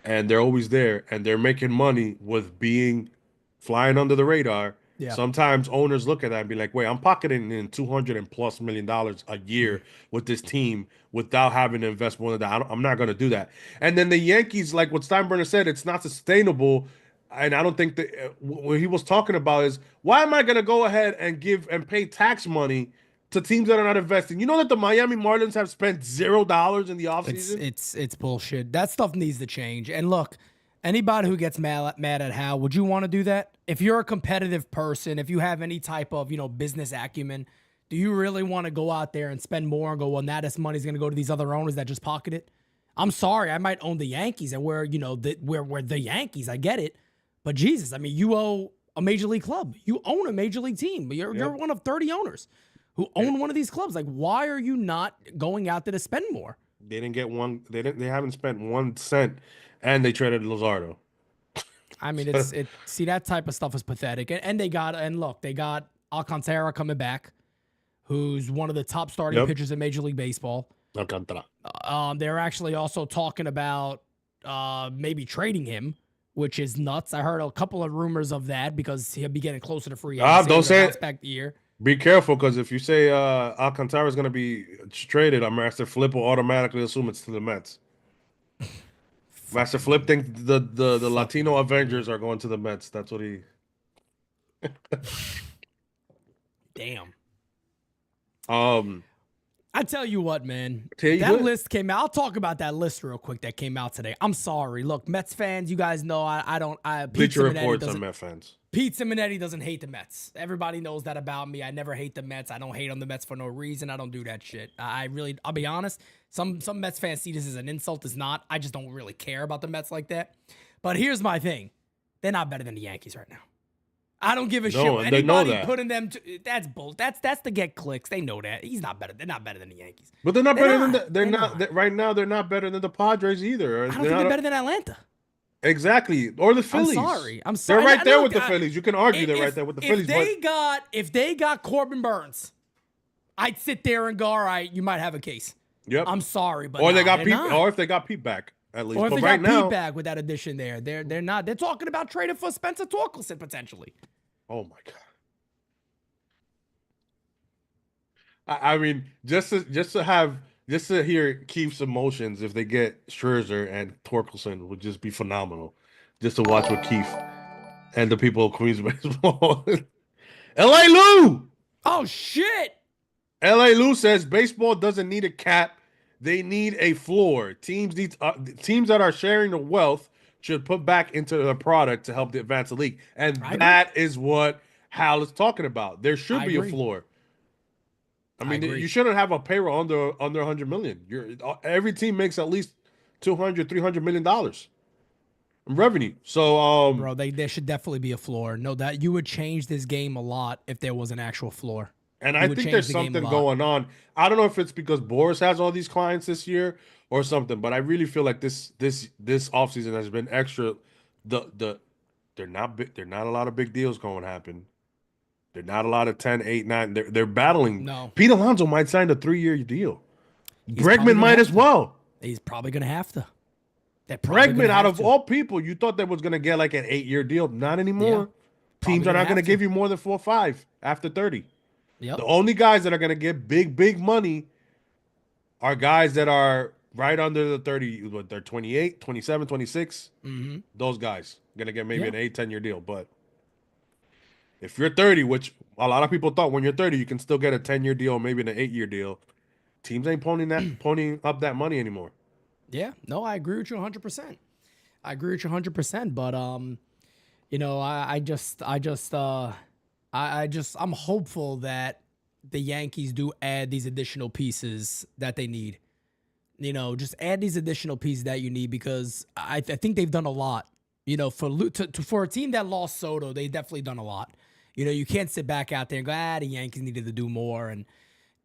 and they're always there, and they're making money with being flying under the radar. Yeah. Sometimes owners look at that and be like, wait, I'm pocketing in $200+ million a year with this team without having to invest more than that. I'm not going to do that. And then the Yankees, like what Steinbrenner said, it's not sustainable. And I don't think that what he was talking about is, why am I going to go ahead and give and pay tax money to teams that are not investing? You know that the Miami Marlins have spent $0 in the offseason? It's bullshit. That stuff needs to change. And look, anybody who gets mad at Hal, would you want to do that? If you're a competitive person, if you have any type of, business acumen, do you really want to go out there and spend more and go, well, now this money's going to go to these other owners that just pocket it? I'm sorry, I might own the Yankees, and we're the Yankees. I get it. But Jesus, I mean, you owe a major league club. You own a major league team. You're one of 30 owners who own one of these clubs. Like, why are you not going out there to spend more? They didn't get one. They haven't spent 1 cent, and they traded Luzardo. I mean, see, that type of stuff is pathetic. And they got Alcantara coming back, who's one of the top starting pitchers in Major League Baseball. Alcantara. They're actually also talking about maybe trading him, which is nuts. I heard a couple of rumors of that because he'll be getting closer to free agency. Don't say it. Back the year. Be careful, because if you say Alcantara is going to be traded, Master Flip will automatically assume it's to the Mets. Master Flip thinks the Latino Avengers are going to the Mets. That's what he. Damn. I tell you what, man. Tell you that what. list came out. I'll talk about that list real quick that came out today. I'm sorry. Look, Mets fans, you guys know I don't. Bleacher reports on Met fans. Pete Simonetti doesn't hate the Mets. Everybody knows that about me. I never hate the Mets. I don't hate on the Mets for no reason. I don't do that shit. I'll be honest. Some Mets fans see this as an insult. It's not. I just don't really care about the Mets like that. But here's my thing. They're not better than the Yankees right now. I don't give a shit. And they know Anybody that. putting them to, that's bull. That's to get clicks. They know that. He's not better. They're not better than the Yankees. But they're not better than They're not. right now. They're not better than the Padres either. I don't think they're better than Atlanta. Exactly, or the Phillies. I'm sorry. They're right there with Look, the Phillies. You can argue they're right there with the Phillies. If they got Corbin Burns, I'd sit there and go, all right, you might have a case. Yep. I'm sorry, but Or they nah, got they're Pete, not. or if they got Pete back at least. Or if But they right got now, Pete back with that addition there, they're not. They're talking about trading for Spencer Torkelson potentially. oh my god. I mean, just to hear Keith's emotions if they get Scherzer and Torkelson would just be phenomenal. Just to watch what Keith and the people of Queens baseball. L.A. Lou. Oh shit! L.A. Lou says baseball doesn't need a cap; they need a floor. Teams that are sharing the wealth should put back into the product to help advance the league, and I agree. that is what Hal is talking about. There should I be a agree. floor. I I mean, agree. you shouldn't have a payroll under 100 million. Every team makes at least 200, 300 million dollars in revenue. So, Bro, there should definitely be a floor. No, that you would change this game a lot if there was an actual floor. and You I would think change there's the game a something lot. going on. I don't know if it's because Boris has all these clients this year or something, but I really feel like this offseason has been extra. They're not big, they're not a lot of big deals going to happen. They're not a lot of 10, 8, 9. They're battling. No. Pete Alonso might sign a 3-year deal. probably Bregman gonna might have as to. well. He's probably gonna have to. They're probably Bregman, gonna out have of to. all people, you thought that was going to get like an 8-year deal. Not anymore. Teams are gonna not going to have give to. you more than 4 or 5 after 30. Yep. The only guys that are going to get big money are guys that are right under the 30. What, they're 28, 27, 26. Mm-hmm. Those guys going to get maybe Yeah. an 8, 10-year deal. But if you're 30, which a lot of people thought when you're 30, you can still get a 10-year deal, maybe an 8-year deal. Teams ain't ponying up that money anymore. Yeah. No, I agree with you 100%. I agree with you 100%. But you know, I'm hopeful that the Yankees do add these additional pieces that they need. You know, just add these additional pieces that you need because I think they've done a lot. You know, for a team that lost Soto, they definitely done a lot. You know, you can't sit back out there and go, the Yankees needed to do more. And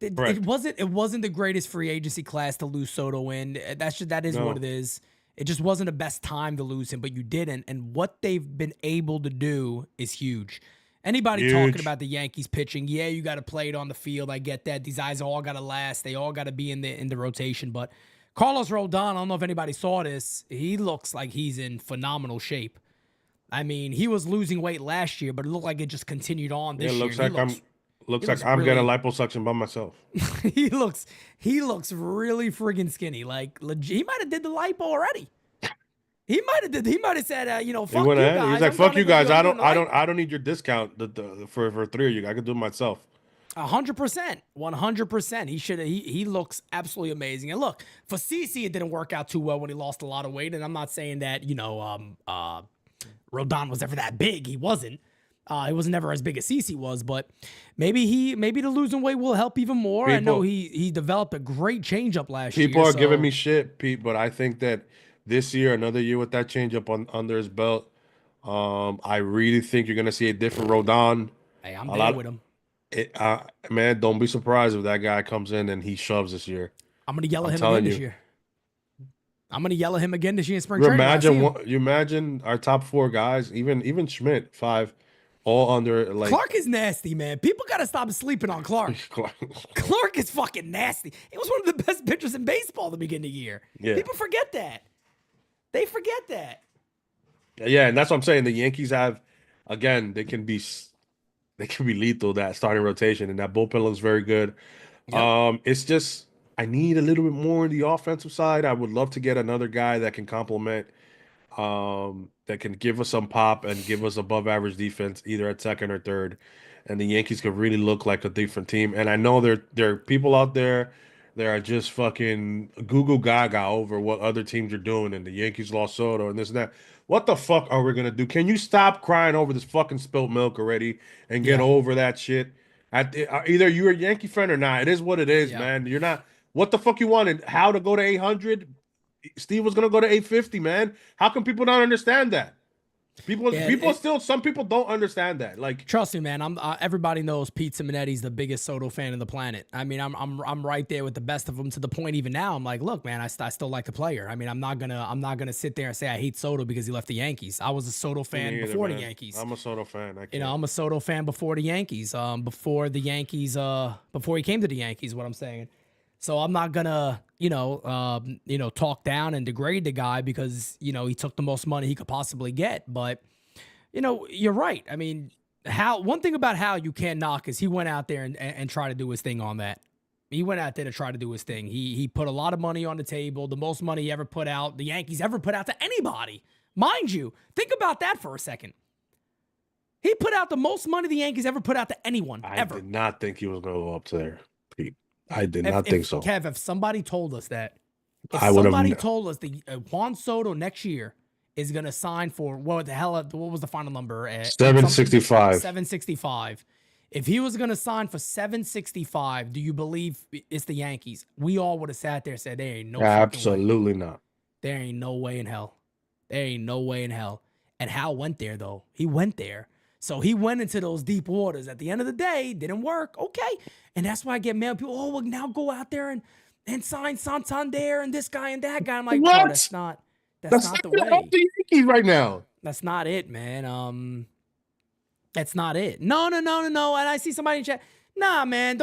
it wasn't the greatest free agency class to lose Soto in. That is what it is. It just wasn't the best time to lose him, but you didn't. And what they've been able to do is huge. Anybody talking about the Yankees pitching, yeah, you got to play it on the field. I get that. These guys all got to last. They all got to be in the rotation. But Carlos Rodon, I don't know if anybody saw this. He looks like he's in phenomenal shape. I mean, he was losing weight last year, but it looked like it just continued on this year. Looks like I'm getting liposuction by myself. he looks really friggin' skinny. Like he might have did the lipo already. He might have said, you know, fuck you guys. He's like, I'm fuck gonna you go guys. do I the lipo." don't need your discount for 3 of you. I can do it myself. 100%, 100%. He looks absolutely amazing. And look, for CC, it didn't work out too well when he lost a lot of weight. And I'm not saying that, you know, Rodon was ever that big. He wasn't. He was never as big as CC was, but maybe the losing weight will help even more. I know he developed a great changeup last year. People are giving me shit, Pete, but I think that this year, another year with that changeup under his belt, I really think you're gonna see a different Rodon. Hey, I'm there with him. Man, don't be surprised if that guy comes in and he shoves this year. I'm gonna yell at him again this year. I'm gonna yell at him again this year in spring training. You imagine our top 4 guys, even Schmidt 5, all under like Clark is nasty, man. People gotta stop sleeping on Clark. Clark is fucking nasty. He was one of the best pitchers in baseball at the beginning of the year. Yeah. People forget that. They forget that. Yeah, and that's what I'm saying. The Yankees have, again, they can be lethal, that starting rotation, and that bullpen looks very good. Yep. It's just I need a little bit more on the offensive side. I would love to get another guy that can complement, that can give us some pop and give us above average defense, either at second or third. And the Yankees could really look like a different team. And I know there are people out there that are just fucking goo gaga over what other teams are doing, and the Yankees lost Soto and this and that. What the fuck are we gonna do? Can you stop crying over this fucking spilt milk already and get over that shit? Either you're a Yankee fan or not. It is what it is, man. You're not. What the fuck you wanted? How to go to 800? Steve was gonna go to 850, man. How can people not understand that? Some people don't understand that. Like, trust me, man. Everybody knows Pete Simonetti's the biggest Soto fan on the planet. I mean, I'm right there with the best of them, to the point even now I'm like, look, man, I still like the player. I mean, I'm not gonna sit there and say I hate Soto because he left the Yankees. I was a Soto fan before the Yankees. I'm a Soto fan. I'm a Soto fan before the Yankees. Before he came to the Yankees. What I'm saying. So I'm not gonna, talk down and degrade the guy because he took the most money he could possibly get. But you're right. I mean, one thing about Hal you can't knock is he went out there and tried to do his thing on that. He went out there to try to do his thing. He put a lot of money on the table, the most money he ever put out, the Yankees ever put out to anybody. Mind you, think about that for a second. He put out the most money the Yankees ever put out to anyone, ever. I did not think he was going to go up to there, Pete. I did not think so. Kev, if somebody told us that, I would have. somebody told us that Juan Soto next year is going to sign for, what was the final number? 765. 765. If he was going to sign for 765, do you believe it's the Yankees? We all would have sat there and said, there ain't no fucking way. Absolutely not. There ain't no way in hell. There ain't no way in hell. And Hal went there, though. He went there. So he went into those deep waters. At the end of the day, didn't work. Okay. And that's why I get mad. People, well, now go out there and sign Santander and this guy and that guy. I'm like, What? no, that's not the way. Help the Yankees right now. That's not it, man. That's not it. No. And I see somebody in chat. Nah, man,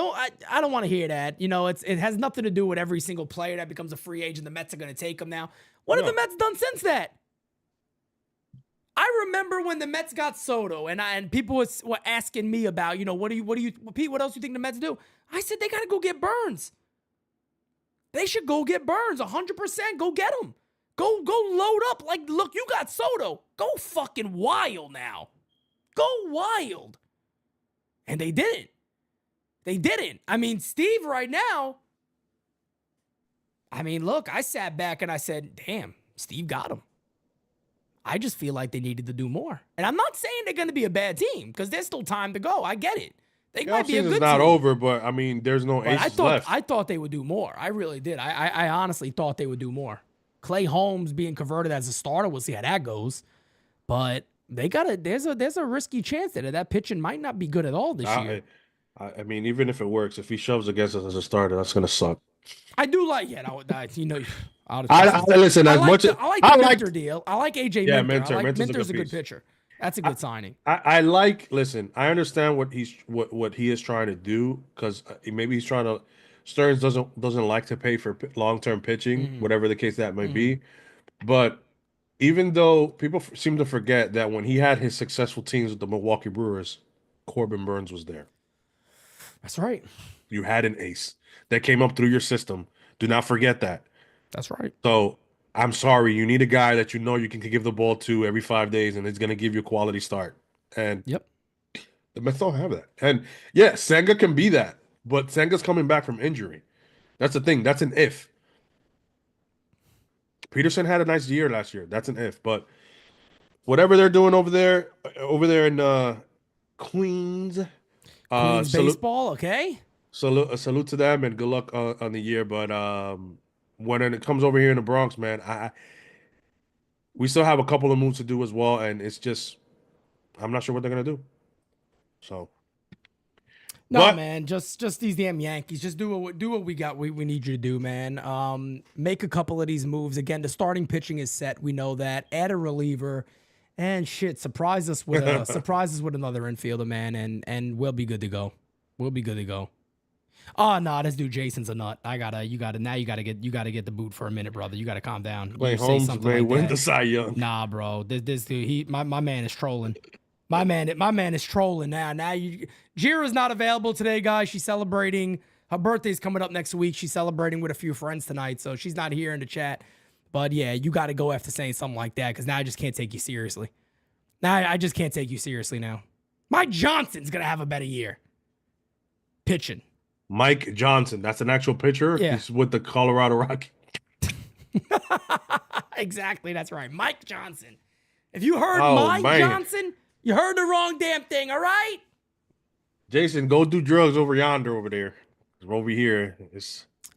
I don't want to hear that. It has nothing to do with every single player that becomes a free agent. The Mets are going to take him now. What have the Mets done since that? I remember when the Mets got Soto, and people were asking me about, Pete, what else do you think the Mets do? I said they got to go get Burns. They should go get Burns, 100%. Go get him. Go load up. Like, look, you got Soto. Go fucking wild now. Go wild. And they didn't. They didn't. I mean, Steve right now, look, I sat back and I said, damn, Steve got him. I just feel like they needed to do more. And I'm not saying they're going to be a bad team because there's still time to go. I get it. They might be a good team. It's not over, but, there's no aces left. I thought they would do more. I really did. I honestly thought they would do more. Clay Holmes being converted as a starter, we'll see how that goes. But there's a risky chance that pitching might not be good at all this year. Even if it works, if he shoves against us as a starter, that's going to suck. I do like it. Listen, I like the Minter deal. I like AJ Minter. Minter's a good pitcher. That's a good signing. I understand what he is trying to do because maybe he's trying to. Stearns doesn't like to pay for long-term pitching, whatever the case that may be. But even though people seem to forget that when he had his successful teams with the Milwaukee Brewers, Corbin Burns was there. That's right. You had an ace that came up through your system. Do not forget that. That's right. So I'm sorry. You need a guy that you can give the ball to every 5 days, and it's going to give you a quality start. And the Mets don't have that. And yeah, Senga can be that, but Senga's coming back from injury. That's the thing. That's an if. Peterson had a nice year last year. That's an if. But whatever they're doing over there in Queens baseball, okay? Salute to them and good luck on the year. But when it comes over here in the Bronx, man, we still have a couple of moves to do as well, and it's just I'm not sure what they're gonna do. So man, just these damn Yankees. Just do what we got. We need you to do, man. Make a couple of these moves. Again, the starting pitching is set. We know that. Add a reliever. And surprise us with another infielder, man, and we'll be good to go. We'll be good to go. Oh no, this dude Jason's a nut. You gotta get the boot for a minute, brother. You gotta calm down. Clay Holmes may win the Cy Young. Nah, bro. This dude, my man is trolling. My man is trolling now. Jira's not available today, guys. She's celebrating. Her birthday's coming up next week. She's celebrating with a few friends tonight, so she's not here in the chat. But yeah, you got to go after saying something like that because now I just can't take you seriously. Now I just can't take you seriously now. Mike Johnson's going to have a better year. Pitching. Mike Johnson. That's an actual pitcher? Yeah. He's with the Colorado Rockies. Exactly. That's right. Mike Johnson. If you heard Mike Johnson, you heard the wrong damn thing, all right? Jason, go do drugs over yonder over there. Over here.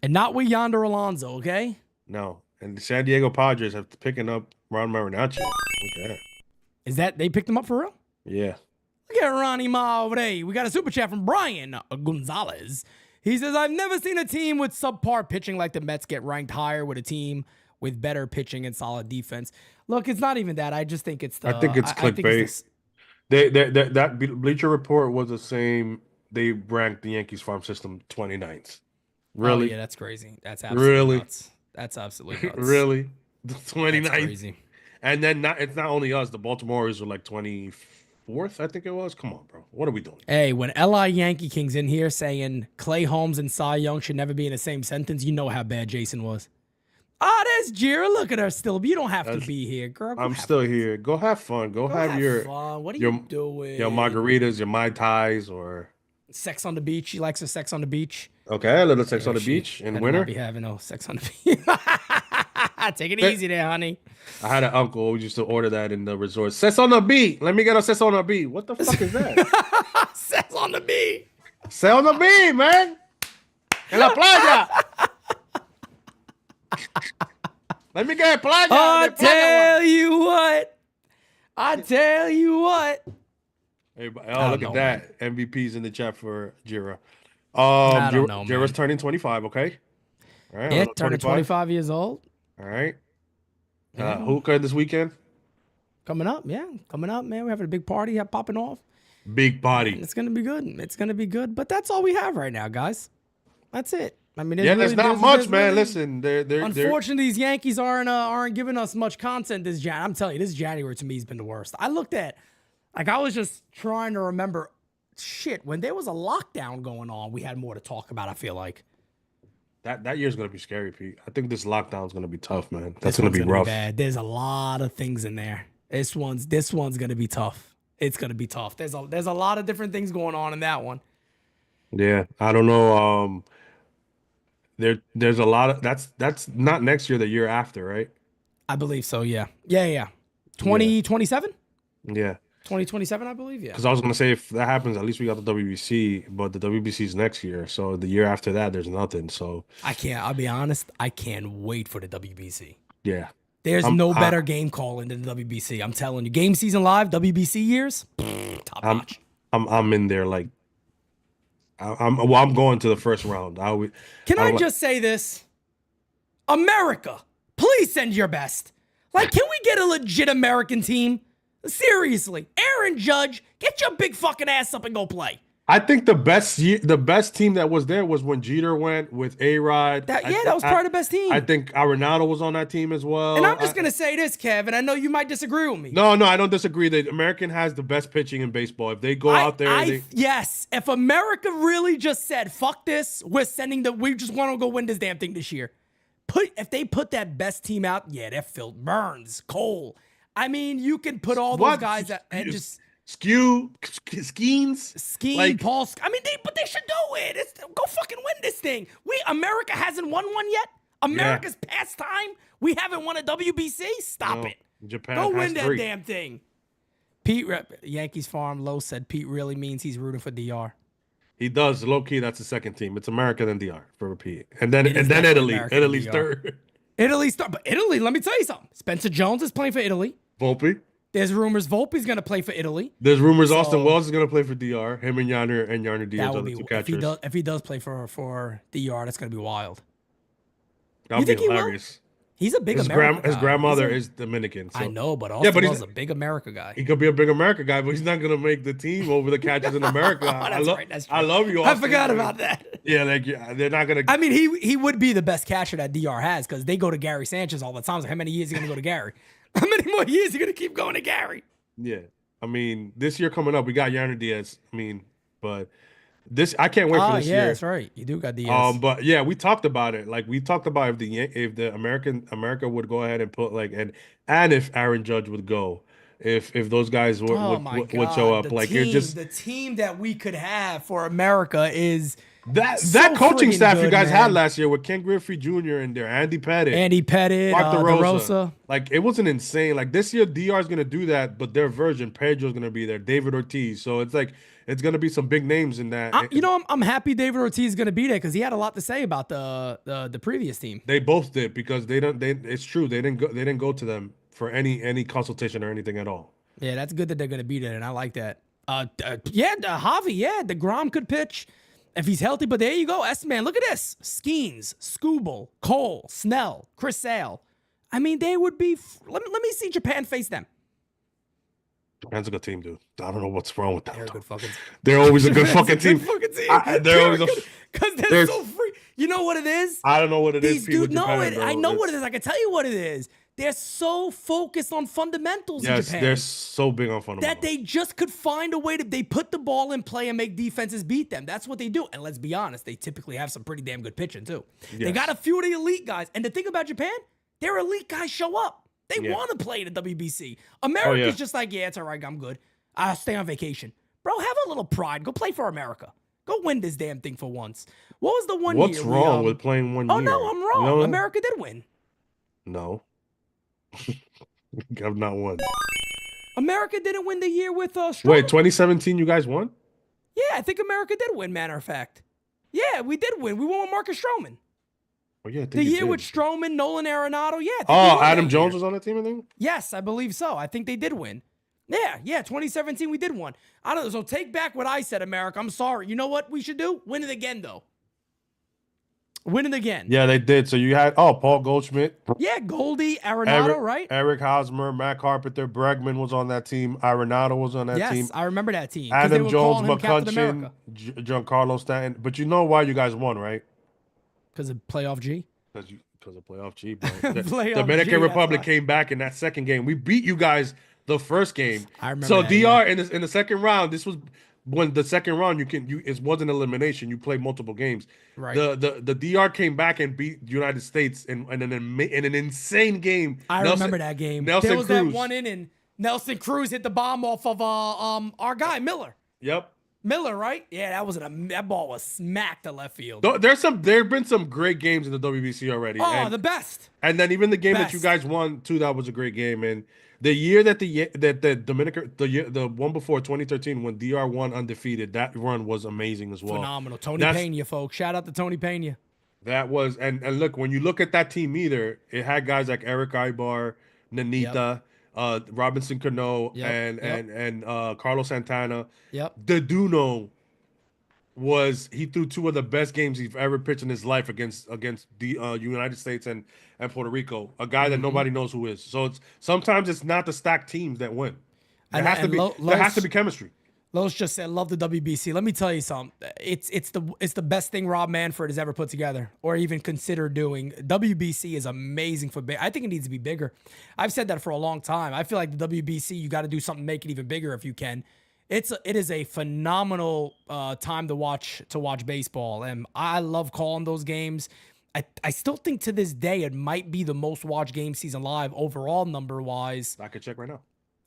And not with Yonder Alonso, okay? No. And the San Diego Padres have picking up Ron Marinacci. Okay. Is that they picked him up for real? Yeah. Look at Ronnie Ma over there. We got a super chat from Brian Gonzalez. He says, I've never seen a team with subpar pitching like the Mets get ranked higher with a team with better pitching and solid defense. Look, it's not even that. I just think it's I think it's clickbait. That Bleacher Report was the same. They ranked the Yankees farm system 29th. Really? Oh, yeah, that's crazy. That's absolutely Really? nuts. That's absolutely nuts. Really? The 29th. That's crazy. And then it's not only us. The Baltimore Orioles were like 24th, I think it was. Come on, bro. What are we doing? Hey, when LI Yankee King's in here saying Clay Holmes and Cy Young should never be in the same sentence, you know how bad Jason was. Oh, there's Jira. Look at her still. You don't have to be here, girl. Go I'm have still fun. here. Go have fun. Go have fun. What are your you doing? your margaritas, your Mai Tais, or Sex on the beach. She likes her sex on the beach. okay, a little sex on the She beach in better winter. not be having no sex on the beach. Take it easy there, honey. I had an uncle who used to order that in the resort. Sex on the beat. Let me get a sex on the beat. What the fuck is that? Sex on the beach. Sex on the beat, man. En la playa. Let me get playa. I de playa. tell you what. I tell you what. Everybody, I look don't at that. MVP's in the chat for Jira. I don't know, Jira's man. turning 25, okay? All right. Yeah, turning 25 years old. All right. Yeah. Hookah this weekend. Coming up, yeah. Coming up, man. We're having a big party popping off. Big body. It's going to be good. It's going to be good. But that's all we have right now, guys. That's it. I mean, There's not much, man. Listen, they're unfortunately, these Yankees aren't giving us much content this January. I'm telling you, this January to me has been the worst. I looked at, I was just trying to remember, shit, when there was a lockdown going on, we had more to talk about, I feel like. that year's gonna be scary, Pete. I think this lockdown's gonna be tough, man. That's gonna be rough. Bad. There's a lot of things in there. This one's gonna be tough. It's gonna be tough. There's a lot of different things going on in that one. Yeah, I don't know. There's a lot of that's not next year, the year after, right? I believe so. Yeah. 2027. Yeah. 2027, I believe. Yeah. Because I was gonna say if that happens, at least we got the WBC, but the WBC's next year, so the year after that, there's nothing. So I'll be honest. I can't wait for the WBC. yeah, There's no better game calling than the WBC. I'm telling you. Game season live, WBC years, top notch. I'm in there like I'm going to the first round. Can I just say this? America, please send your best. Like, can we get a legit American team? Seriously, Aaron Judge, get your big fucking ass up and go play. I think the best team that was there was when Jeter went with A-Rod. That was part of the best team. I think Arenado was on that team as well. And I'm just going to say this, Kev, and I know you might disagree with me. No, I don't disagree. The American has the best pitching in baseball. If they go out there, yes, if America really just said, fuck this, we just want to go win this damn thing this year. If they put that best team out, yeah, they're filled. Burns, Cole. I mean, you can put all those guys and just Skeens, like, Paul. I mean, they should do it. Go fucking win this thing. America hasn't won one yet. America's past time. We haven't won a WBC. Stop it. Japan Go win has that 3. damn thing. Pete Yankees Farm Low said Pete really means he's rooting for DR. He does. Low key, that's the second team. It's America then DR for repeat, and then definitely Italy. America Italy's DR. third. But Italy. Let me tell you something. Spencer Jones is playing for Italy. Volpe. There's rumors Volpe's going to play for Italy. There's rumors Austin Wells is going to play for DR. Him and Yarner Diaz are the two If catchers. he does play for DR, that's going to be wild. That'll think be he will? hilarious. He's a big America guy. His grandmother is Dominican. So. I know, but Austin Wells is a big America guy. He could be a big America guy, but he's not going to make the team over the catchers in America. That's right. That's true. I love you, I Austin. forgot about that. Yeah, they're not going to. I mean, he would be the best catcher that DR has because they go to Gary Sanchez all the time. So how many years are you going to go to Gary? How many more years are you going to keep going to Gary? Yeah. I mean, this year coming up, we got Yarner Diaz. I mean, but I can't wait for this year. That's right. You do got Diaz. But yeah, we talked about it. Like we talked about if the America would go ahead and put and if Aaron Judge would go, if those guys would show up. The team that we could have for America is that coaching staff good, you guys man. had last year with Ken Griffey Jr. in there, Andy Pettitte, Mark DeRosa. Like it wasn't insane. Like this year, DR is gonna do that, but their version, Pedro's gonna be there, David Ortiz. So it's like it's gonna be some big names in that. I'm happy David Ortiz is gonna be there because he had a lot to say about the previous team. They both did because it's true they didn't go to them for any consultation or anything at all. Yeah, that's good that they're gonna be there, and I like that. Javi, DeGrom could pitch if he's healthy, but there you go. S-Man, look at this. Skeens, Skubal, Cole, Snell, Chris Sale. I mean, they would be let me see Japan face them. Japan's a good team, dude. I don't know what's wrong with them. They're a good fucking team. They're always a good fucking team. They're They're always because they're so free. You know what it is? I don't know what it is. These dudes know Japan, it. bro. I know what it It's- is. I can tell you what it is. They're so focused on fundamentals in Yes, Japan they're so big on fundamentals. that they just could find a way to. They put the ball in play and make defenses beat them. That's what they do. And let's be honest, they typically have some pretty damn good pitching too. They Yes. got a few of the elite guys. And the thing about Japan, their elite guys show up. They Yeah. want to play in the WBC. America's yeah. just like, yeah, it's all right. I'm good. I'll stay on vacation. Bro, have a little pride. Go play for America. Go win this damn thing for once. What was the one What's year? wrong with playing 1 Oh, year? no, I'm wrong. No? America did win. No. I've not won. America didn't win the year with Strowman. Wait, 2017, you guys won? Yeah, I think America did win, matter of fact. Yeah, we did win. We won with Marcus Stroman. Oh, yeah, I think The you year did. with Stroman, Nolan Arenado. Yeah. I think we Oh, won Adam that Jones year. was on the team, I think? Yes, I believe so. I think they did win. Yeah, 2017, we did win. I don't know. So take back what I said, America. I'm sorry. You know what we should do? Win it again, though. Win it again. Yeah, they did. So you had, Paul Goldschmidt, Yeah, Goldie, Arenado, right? Eric Hosmer, Matt Carpenter, Bregman was on that team. Arenado was on that Yes, team. I remember that team. 'cause they Adam were Jones, calling him Captain McCutcheon, America. Giancarlo Stanton. But you know why you guys won, right? Because of playoff G. Because of playoff G, bro. Playoff Dominican G, that's Republic why. came back in that second game. We beat you guys the first game. I remember So that, DR in the second round, this was when the second round it wasn't elimination. You played multiple games. Right. The DR came back and beat the United States in an insane game. I remember that game. Nelson There was Cruz. that one inning. Nelson Cruz hit the bomb off of our guy Miller. Yep. Miller, right? Yeah, that ball was smacked to left field. There have been some great games in the WBC already. Oh, the best. And then even the game that you Best. guys won too, that was a great game. And the year that the Dominican, the one before 2013 when DR won undefeated, that run was amazing as well. Phenomenal. Tony That's- Pena, folks. Shout out to Tony Pena. That was and look, when you look at that team, either it had guys like Eric Ibar, Nanita, Robinson Cano, Yep, and Carlos Santana. Yep. The Duno he threw two of the best games he's ever pitched in his life against the United States and Puerto Rico. A guy Mm-hmm. that nobody knows who is. So sometimes it's not the stacked teams that win. There And- has to and be Lo- there has to Los- be chemistry. Los just said, love the WBC. Let me tell you something. It's the best thing Rob Manfred has ever put together or even considered doing. WBC is amazing for big. I think it needs to be bigger. I've said that for a long time. I feel like the WBC, you got to do something, make it even bigger if you can. It is a phenomenal time to watch baseball, and I love calling those games. I still think to this day it might be the most watched game season live overall number wise. I could check right now.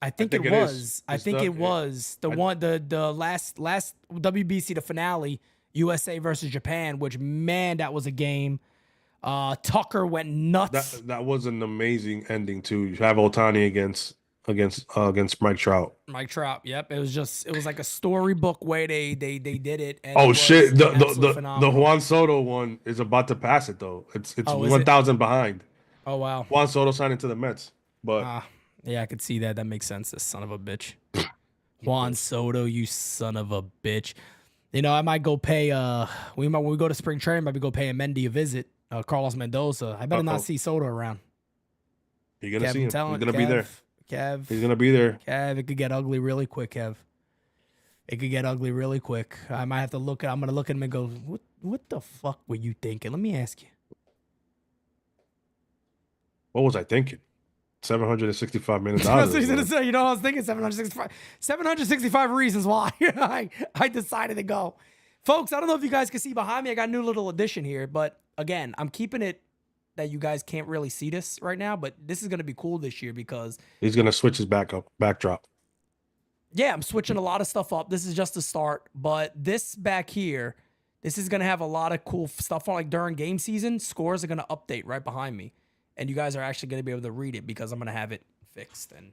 I think it it was. is. I It's think the- it was the last WBC, the finale, USA versus Japan, which man, that was a game. Tucker went nuts. That was an amazing ending too. You have Otani against Mike Trout. Mike Trout. Yep, it was like a storybook way they did it. And Oh it was shit! absolutely The phenomenal. Juan Soto one is about to pass it though. It's Oh, is it? 1,000 behind. Oh wow. Juan Soto signed into the Mets, but Yeah, I could see that. That makes sense. This son of a bitch. Juan Soto, you son of a bitch. You know, I might go pay when we go to spring training, maybe go pay Mendy a visit. Carlos Mendoza. I better not see Soto around. you're gonna Kev, see I'm him. telling He's gonna be there. Kev, He's gonna be there. Kev, it could get ugly really quick, Kev. It could get ugly really quick. I might have to I'm gonna look at him and go, what the fuck were you thinking? Let me ask you. What was I thinking? $765 million. That's what he's gonna say. You know what I was thinking? 765 reasons why I decided to go. Folks, I don't know if you guys can see behind me. I got a new little addition here, but again, I'm keeping it that you guys can't really see this right now, but this is gonna be cool this year because He's gonna switch his backdrop. yeah, I'm switching a lot of stuff up. This is just a start, but this back here, this is going to have a lot of cool stuff on. Like during game season, scores are going to update right behind me. And you guys are actually going to be able to read it because I'm going to have it fixed. And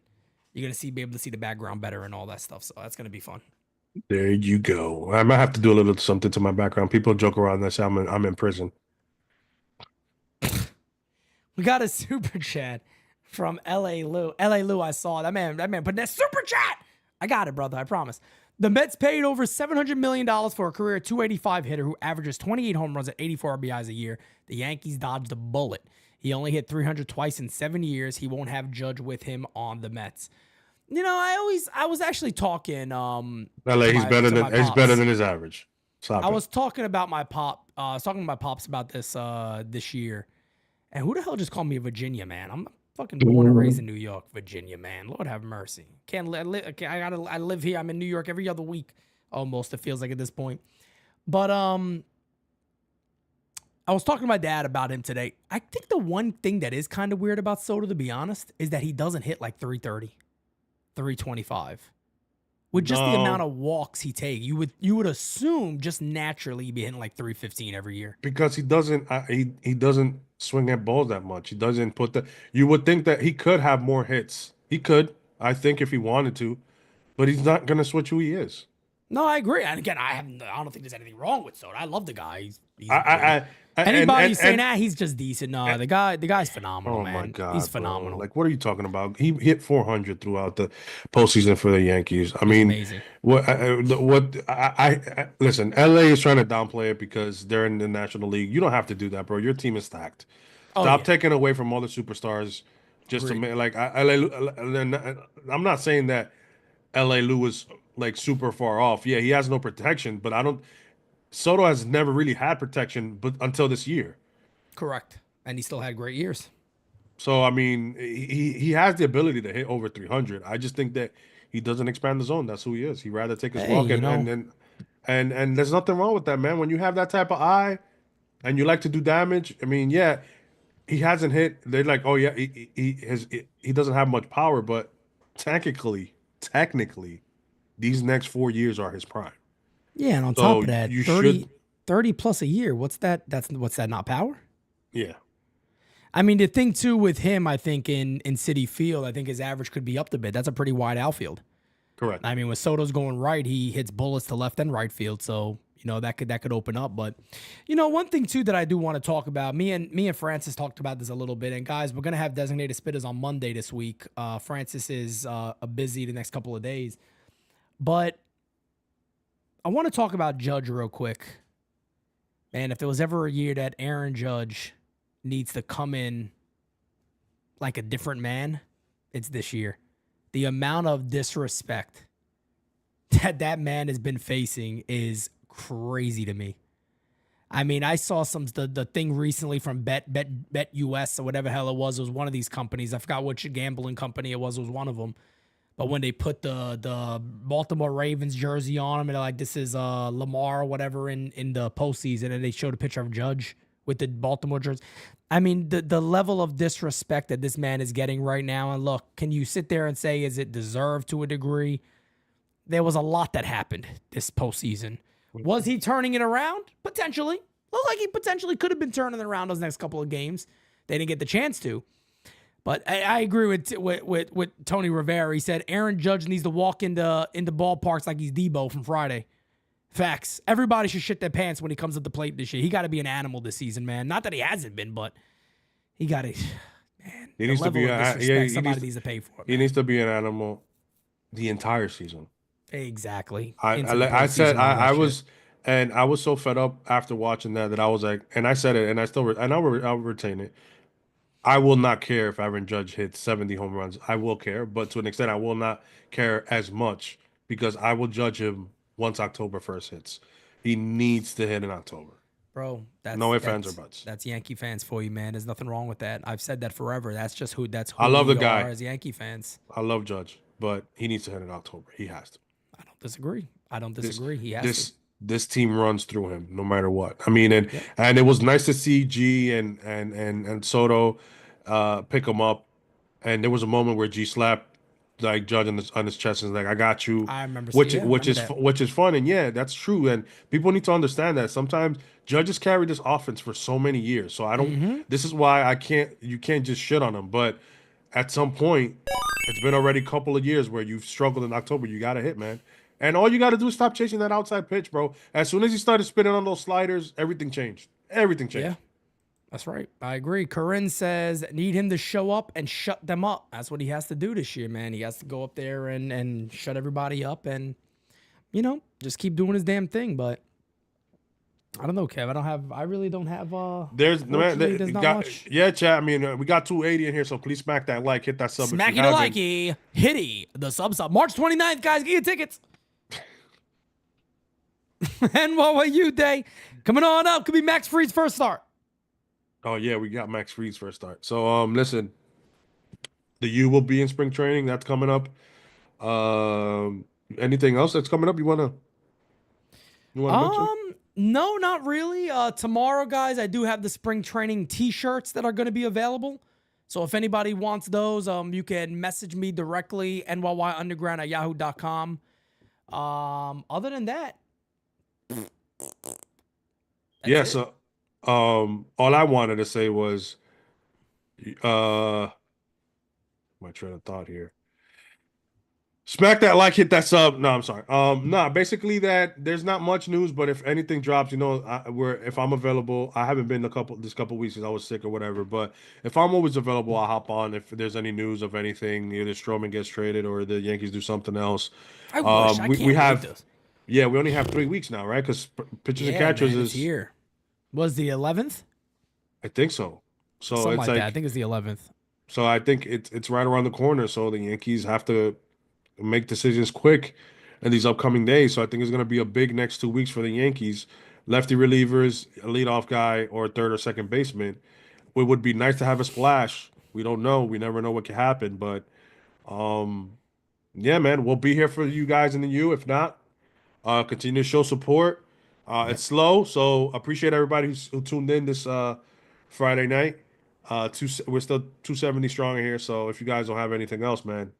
you're going to be able to see the background better and all that stuff. So that's going to be fun. There you go. I might have to do a little something to my background. People joke around and say I'm in prison. We got a super chat from LA Lou. LA Lou, I saw that man put that super chat. I got it, brother. I promise. The Mets paid over $700 million for a career 285 hitter who averages 28 home runs at 84 RBIs a year. The Yankees dodged a bullet. He only hit 300 twice in 7 years. He won't have Judge with him on the Mets. You know, I was actually talking. LA, he's better than his average. Stop I it. was talking about my pop I was talking to my pops about this this year, and who the hell just called me Virginia, man? I'm fucking born and raised in New York, Virginia, man. Lord have mercy. I live here. I'm in New York every other week, almost. It feels like at this point. But I was talking to my dad about him today. I think the one thing that is kind of weird about Soto, to be honest, is that he doesn't hit like 330, 325. With just the amount of walks he takes, you would assume just naturally he'd be hitting like 315 every year. Because he doesn't he doesn't swing at balls that much. He doesn't put the. You would think that he could have more hits. He could, I think, if he wanted to, but he's not gonna switch who he is. No, I agree. And again, I don't think there's anything wrong with Soto. I love the guy. He's anybody saying that he's just decent. No, the guy's phenomenal, Oh man. my God, He's bro. phenomenal. Like, what are you talking about? He hit 400 throughout the postseason for the Yankees. I mean, amazing. Listen, LA is trying to downplay it because they're in the National League. You don't have to do that, bro. Your team is stacked. Stop taking away from all the superstars just to make I'm not saying that LA Lou is like super far off. Yeah, he has no protection, but Soto has never really had protection but until this year. Correct. And he still had great years. So I mean, he has the ability to hit over 300. I just think that he doesn't expand the zone. That's who he is. He'd rather take his walk and there's nothing wrong with that, man. When you have that type of eye and you like to do damage, I mean, yeah, he hasn't hit. They're like, oh yeah, he doesn't have much power, but technically, these next 4 years are his prime. Yeah, and on top of that, 30 plus a year. What's that? What's that? Not power? Yeah. I mean, the thing too with him, I think in Citi Field, I think his average could be up a bit. That's a pretty wide outfield. Correct. I mean, when Soto's going right, he hits bullets to left and right field. So, that could open up. But, one thing too that I do want to talk about, me and Francis talked about this a little bit. And guys, we're gonna have designated spitters on Monday this week. Francis is busy the next couple of days. But I want to talk about Judge real quick. And if there was ever a year that Aaron Judge needs to come in like a different man, it's this year. The amount of disrespect that man has been facing is crazy to me. I mean, I saw the thing recently from Bet US or whatever hell it was. It was one of these companies. I forgot which gambling company it was one of them. But when they put the Baltimore Ravens jersey on him, and they're like, this is Lamar or whatever in the postseason, and they showed a picture of Judge with the Baltimore jersey. I mean, the level of disrespect that this man is getting right now, and look, can you sit there and say, is it deserved to a degree? There was a lot that happened this postseason. Was he turning it around? Potentially. Looked like he potentially could have been turning it around those next couple of games. They didn't get the chance to. But I agree with Tony Rivera. He said Aaron Judge needs to walk into ballparks like he's Debo from Friday. Facts. Everybody should shit their pants when he comes up the plate this year. He got to be an animal this season, man. Not that he hasn't been, but he got to. Man, he needs to be somebody needs to pay for it. He needs to be an animal the entire season. Exactly. I said I was so fed up after watching that I was like, and I said it, and I'll retain it. I will not care if Aaron Judge hits 70 home runs. I will care, but to an extent, I will not care as much because I will judge him once October 1st hits. He needs to hit in October. Bro, no ifs, ands, or buts. That's Yankee fans for you, man. There's nothing wrong with that. I've said that forever. That's who I love the guy as Yankee fans. I love Judge, but he needs to hit in October. He has to. I don't disagree. He has to. This team runs through him no matter what. I mean, and it was nice to see G and Soto pick him up. And there was a moment where G slapped like Judge on his chest and was like, "I got you." I remember, which is fun, and yeah, that's true. And people need to understand that sometimes Judges carried this offense for so many years. So I don't. This is why you can't just shit on him. But at some point, it's been already a couple of years where you've struggled in October. You got to hit, man. And all you got to do is stop chasing that outside pitch, bro. As soon as he started spinning on those sliders, everything changed. Everything changed. Yeah, that's right. I agree. Corinne says need him to show up and shut them up. That's what he has to do this year, man. He has to go up there and shut everybody up and, just keep doing his damn thing. But I don't know, Kev. I really don't have. There's not much. Yeah, chat. I mean, we got 280 in here, so please smack that like, hit that sub. Smacky the likey, hitty the sub. March 29th, guys. Get your tickets. NYU Day coming on up. Could be Max Fried's first start. Oh yeah, we got Max Fried's first start. So listen, the U will be in spring training. That's coming up. Anything else that's coming up you wanna mention? No, not really. Tomorrow, guys, I do have the spring training T-shirts that are going to be available. So if anybody wants those, you can message me directly, NYYUnderground@yahoo.com. Other than that, Yeah, it. so all I wanted to say was my train of thought here. Smack that like, hit that sub. No, I'm sorry. Nah, basically that there's not much news, but if anything drops, if I'm available, I haven't been this couple weeks because I was sick or whatever. But if I'm always available, I'll hop on if there's any news of anything. Either Stroman gets traded or the Yankees do something else. I wish. I we can't have, wait this. yeah, we only have 3 weeks now, right? Because pitchers and catchers man, it's is here. Was the 11th? I think so. So Something it's like that. I think it's the 11th. so I think it's right around the corner. So the Yankees have to make decisions quick in these upcoming days. So I think it's going to be a big next 2 weeks for the Yankees. Lefty relievers, a leadoff guy, or a third or second baseman. It would be nice to have a splash. We don't know. We never know what can happen. But yeah, man, we'll be here for you guys in the U. If not, continue to show support. It's slow, so appreciate everybody who tuned in this Friday night. We're still 270 strong in here. So if you guys don't have anything else, man.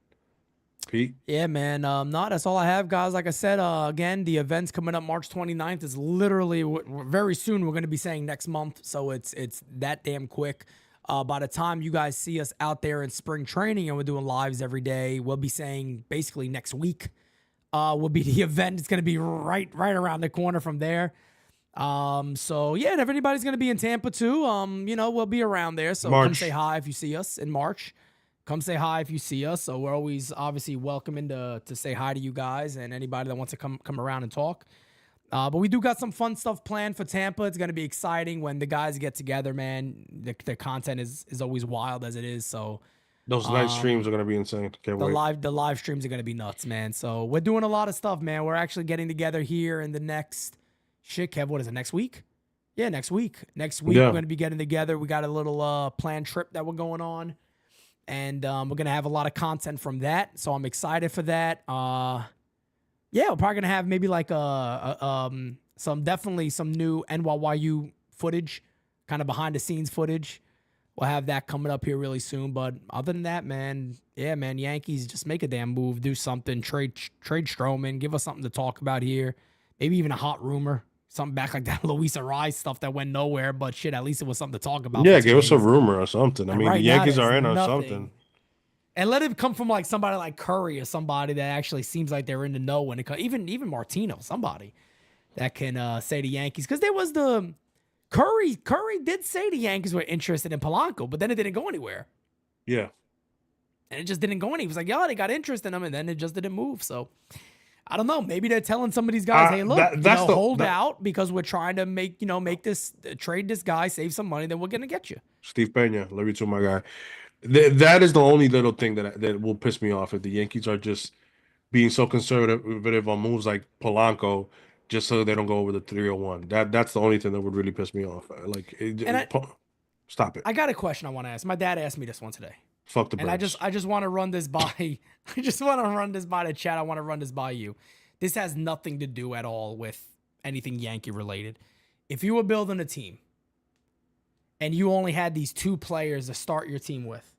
Pete? Yeah, man. No, that's all I have, guys. Like I said, again, the event's coming up March 29th. Is literally very soon. We're going to be saying next month, so it's that damn quick. By the time you guys see us out there in spring training and we're doing lives every day, we'll be saying basically next week will be the event. It's going to be right around the corner from there. So yeah, and if anybody's going to be in Tampa too, we'll be around there. So come say hi if you see us in March. Come say hi if you see us. So we're always obviously welcoming to say hi to you guys and anybody that wants to come around and talk. But we do got some fun stuff planned for Tampa. It's going to be exciting when the guys get together, man. The content is always wild as it is. So those live streams are going to be insane. Can't wait. The live streams are going to be nuts, man. So we're doing a lot of stuff, man. We're actually getting together here in the next Kev, what is it, next week? Yeah, next week. Next week, we're going to be getting together. We got a little planned trip that we're going on. And we're going to have a lot of content from that. So I'm excited for that. Yeah, we're probably going to have maybe like some new NYYU footage, kind of behind the scenes footage. We'll have that coming up here really soon. But other than that, man, yeah, man, Yankees, just make a damn move, do something, trade Stroman, give us something to talk about here. Maybe even a hot rumor. Something back like that Luis Arraez stuff that went nowhere, but shit, at least it was something to talk about. Yeah, give us a rumor or something. I mean, right the Yankees are in nothing. on something. And let it come from like somebody like Curry or somebody that actually seems like they're in the know when it comes. Even Martino, somebody that can say the Yankees, because there was the Curry did say the Yankees were interested in Polanco, but then it didn't go anywhere. Yeah, and it just didn't go anywhere. He was like, yeah, they got interest in him, and then it just didn't move. So I don't know. Maybe they're telling some of these guys, hey, look, hold out because we're trying to make this trade this guy, save some money, then we're gonna get you. Steve Pena, love you too, my guy. That is the only little thing that will piss me off if the Yankees are just being so conservative on moves like Polanco, just so they don't go over the 301. That's the only thing that would really piss me off. Stop it. I got a question I want to ask. My dad asked me this one today. Fuck the Braves. And I just want to run this by. I just want to run this by the chat. I want to run this by you. This has nothing to do at all with anything Yankee related. If you were building a team and you only had these 2 players to start your team with,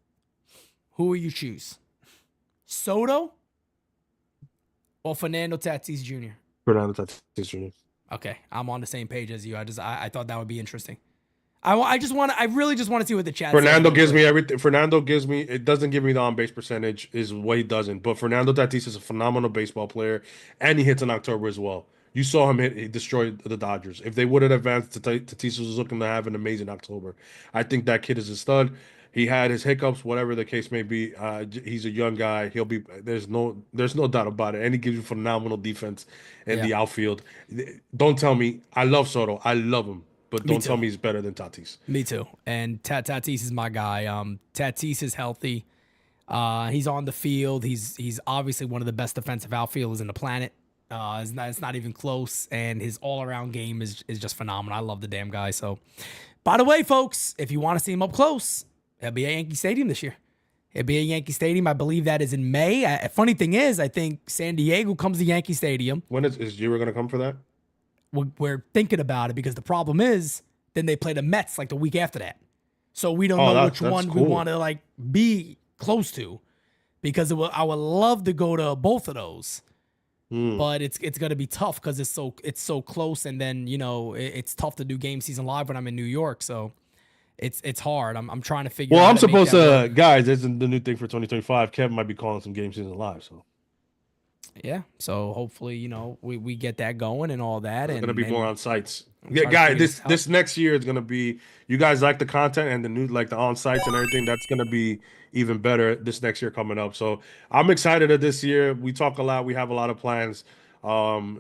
who would you choose? Soto or Fernando Tatis Jr.? Fernando Tatis Jr. Okay, I'm on the same page as you. I thought that would be interesting. I really just want to see what the chat. Fernando gives me everything. It doesn't give me the on-base percentage is what he doesn't. But Fernando Tatis is a phenomenal baseball player, and he hits in October as well. You saw him he destroyed the Dodgers. If they would have advanced, Tatis was looking to have an amazing October. I think that kid is a stud. He had his hiccups, whatever the case may be. He's a young guy. He'll be. There's no doubt about it. And he gives you phenomenal defense in the outfield. Don't tell me. I love Soto. I love him. But don't tell me he's better than Tatis. Me too. And Tatis is my guy. Tatis is healthy. He's on the field. He's obviously one of the best defensive outfielders in the planet. It's not even close, and his all-around game is just phenomenal. I love the damn guy. So, by the way, folks, if you want to see him up close, it'll be at Yankee Stadium this year. It'll be at Yankee Stadium. I believe that is in May. Funny thing is, I think San Diego comes to Yankee Stadium. When is Jira going to come for that? We're thinking about it because the problem is then they play the Mets like the week after that. So we don't know which one we want to like be close to because I would love to go to both of those. But it's going to be tough because it's so close, and then it's tough to do game season live when I'm in New York. So it's hard. I'm trying to figure. Well, out I'm how to make supposed that to, work. guys. This is the new thing for 2025. Kevin might be calling some game season live. So Yeah. So hopefully we get that going and all that. it's gonna be more on sites. I'm Yeah, trying to guys. figure This this out. next year is gonna be. You guys like the content and the new like the on sites and everything. That's gonna be even better this next year coming up. So I'm excited of this year. We talk a lot. We have a lot of plans.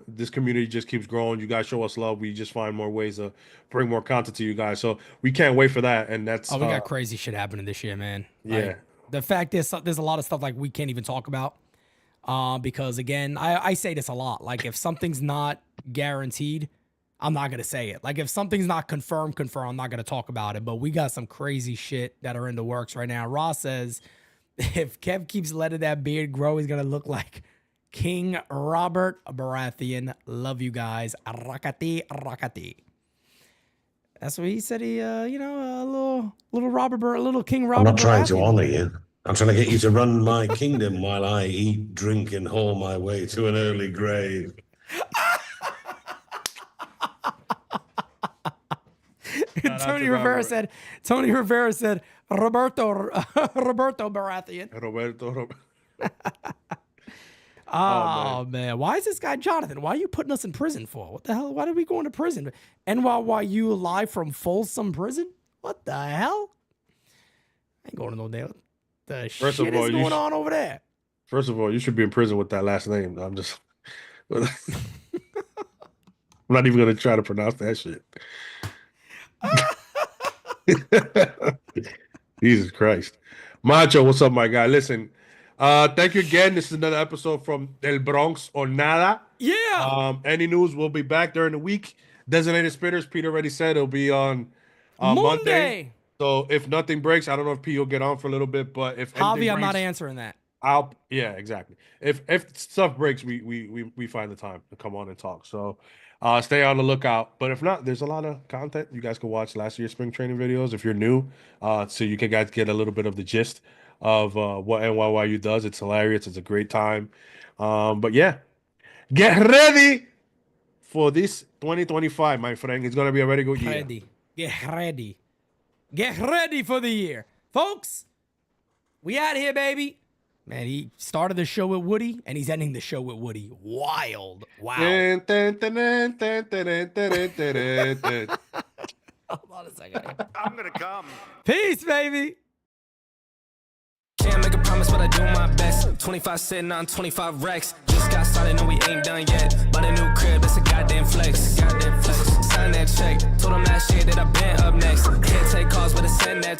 This community just keeps growing. You guys show us love. We just find more ways to bring more content to you guys. So we can't wait for that. And that's We got crazy shit happening this year, man. Yeah. Like, the fact is, there's a lot of stuff like we can't even talk about. Because again, I say this a lot. Like if something's not guaranteed, I'm not gonna say it. Like if something's not confirmed, I'm not gonna talk about it. But we got some crazy shit that are in the works right now. Ross says if Kev keeps letting that beard grow, he's gonna look like King Robert Baratheon. Love you guys. Rakati, rakati. That's what he said. He, a little King Robert. I'm not trying to Baratheon. honor you. I'm trying to get you to run my kingdom while I eat, drink, and haul my way to an early grave. Tony Rivera said Roberto Baratheon. Roberto. Oh, man. Why is this guy Jonathan? Why are you putting us in prison for? What the hell? Why did we go into prison? NYYU live from Folsom Prison? What the hell? I ain't going to no damn. The First of shit all, is you going on over there. First of all, you should be in prison with that last name. I'm just. I'm not even gonna try to pronounce that shit. Jesus Christ. Macho, what's up, my guy? Listen, thank you again. This is another episode from El Bronx or Nada. Yeah. Any news, we'll be back during the week. Designated Spitters, Peter already said it'll be on Monday. So if nothing breaks, I don't know if P will get on for a little bit, but if anything Javi, I'm not breaks, answering that. yeah, exactly. If stuff breaks, we find the time to come on and talk. So stay on the lookout. But if not, there's a lot of content. You guys can watch last year's spring training videos if you're new. So you can guys get a little bit of the gist of what NYYU does. It's hilarious. It's a great time. But yeah, get ready for this 2025, my friend. It's gonna be a very good year. Get ready for the year. Folks, we out here, baby. Man, he started the show with Woody, and he's ending the show with Woody. Wild. Wow. Dun, dun, dun, dun, dun, dun, dun, dun, dun, dun. Hold on a second. I'm gonna come. Peace, baby. Can't make a promise, but I do my best. 25 sitting on 25 racks. Just got started, no, we ain't done yet. But a new crib, it's a goddamn flex. Sign that check. Told them last year that I been up next. Can't take calls, but I send that.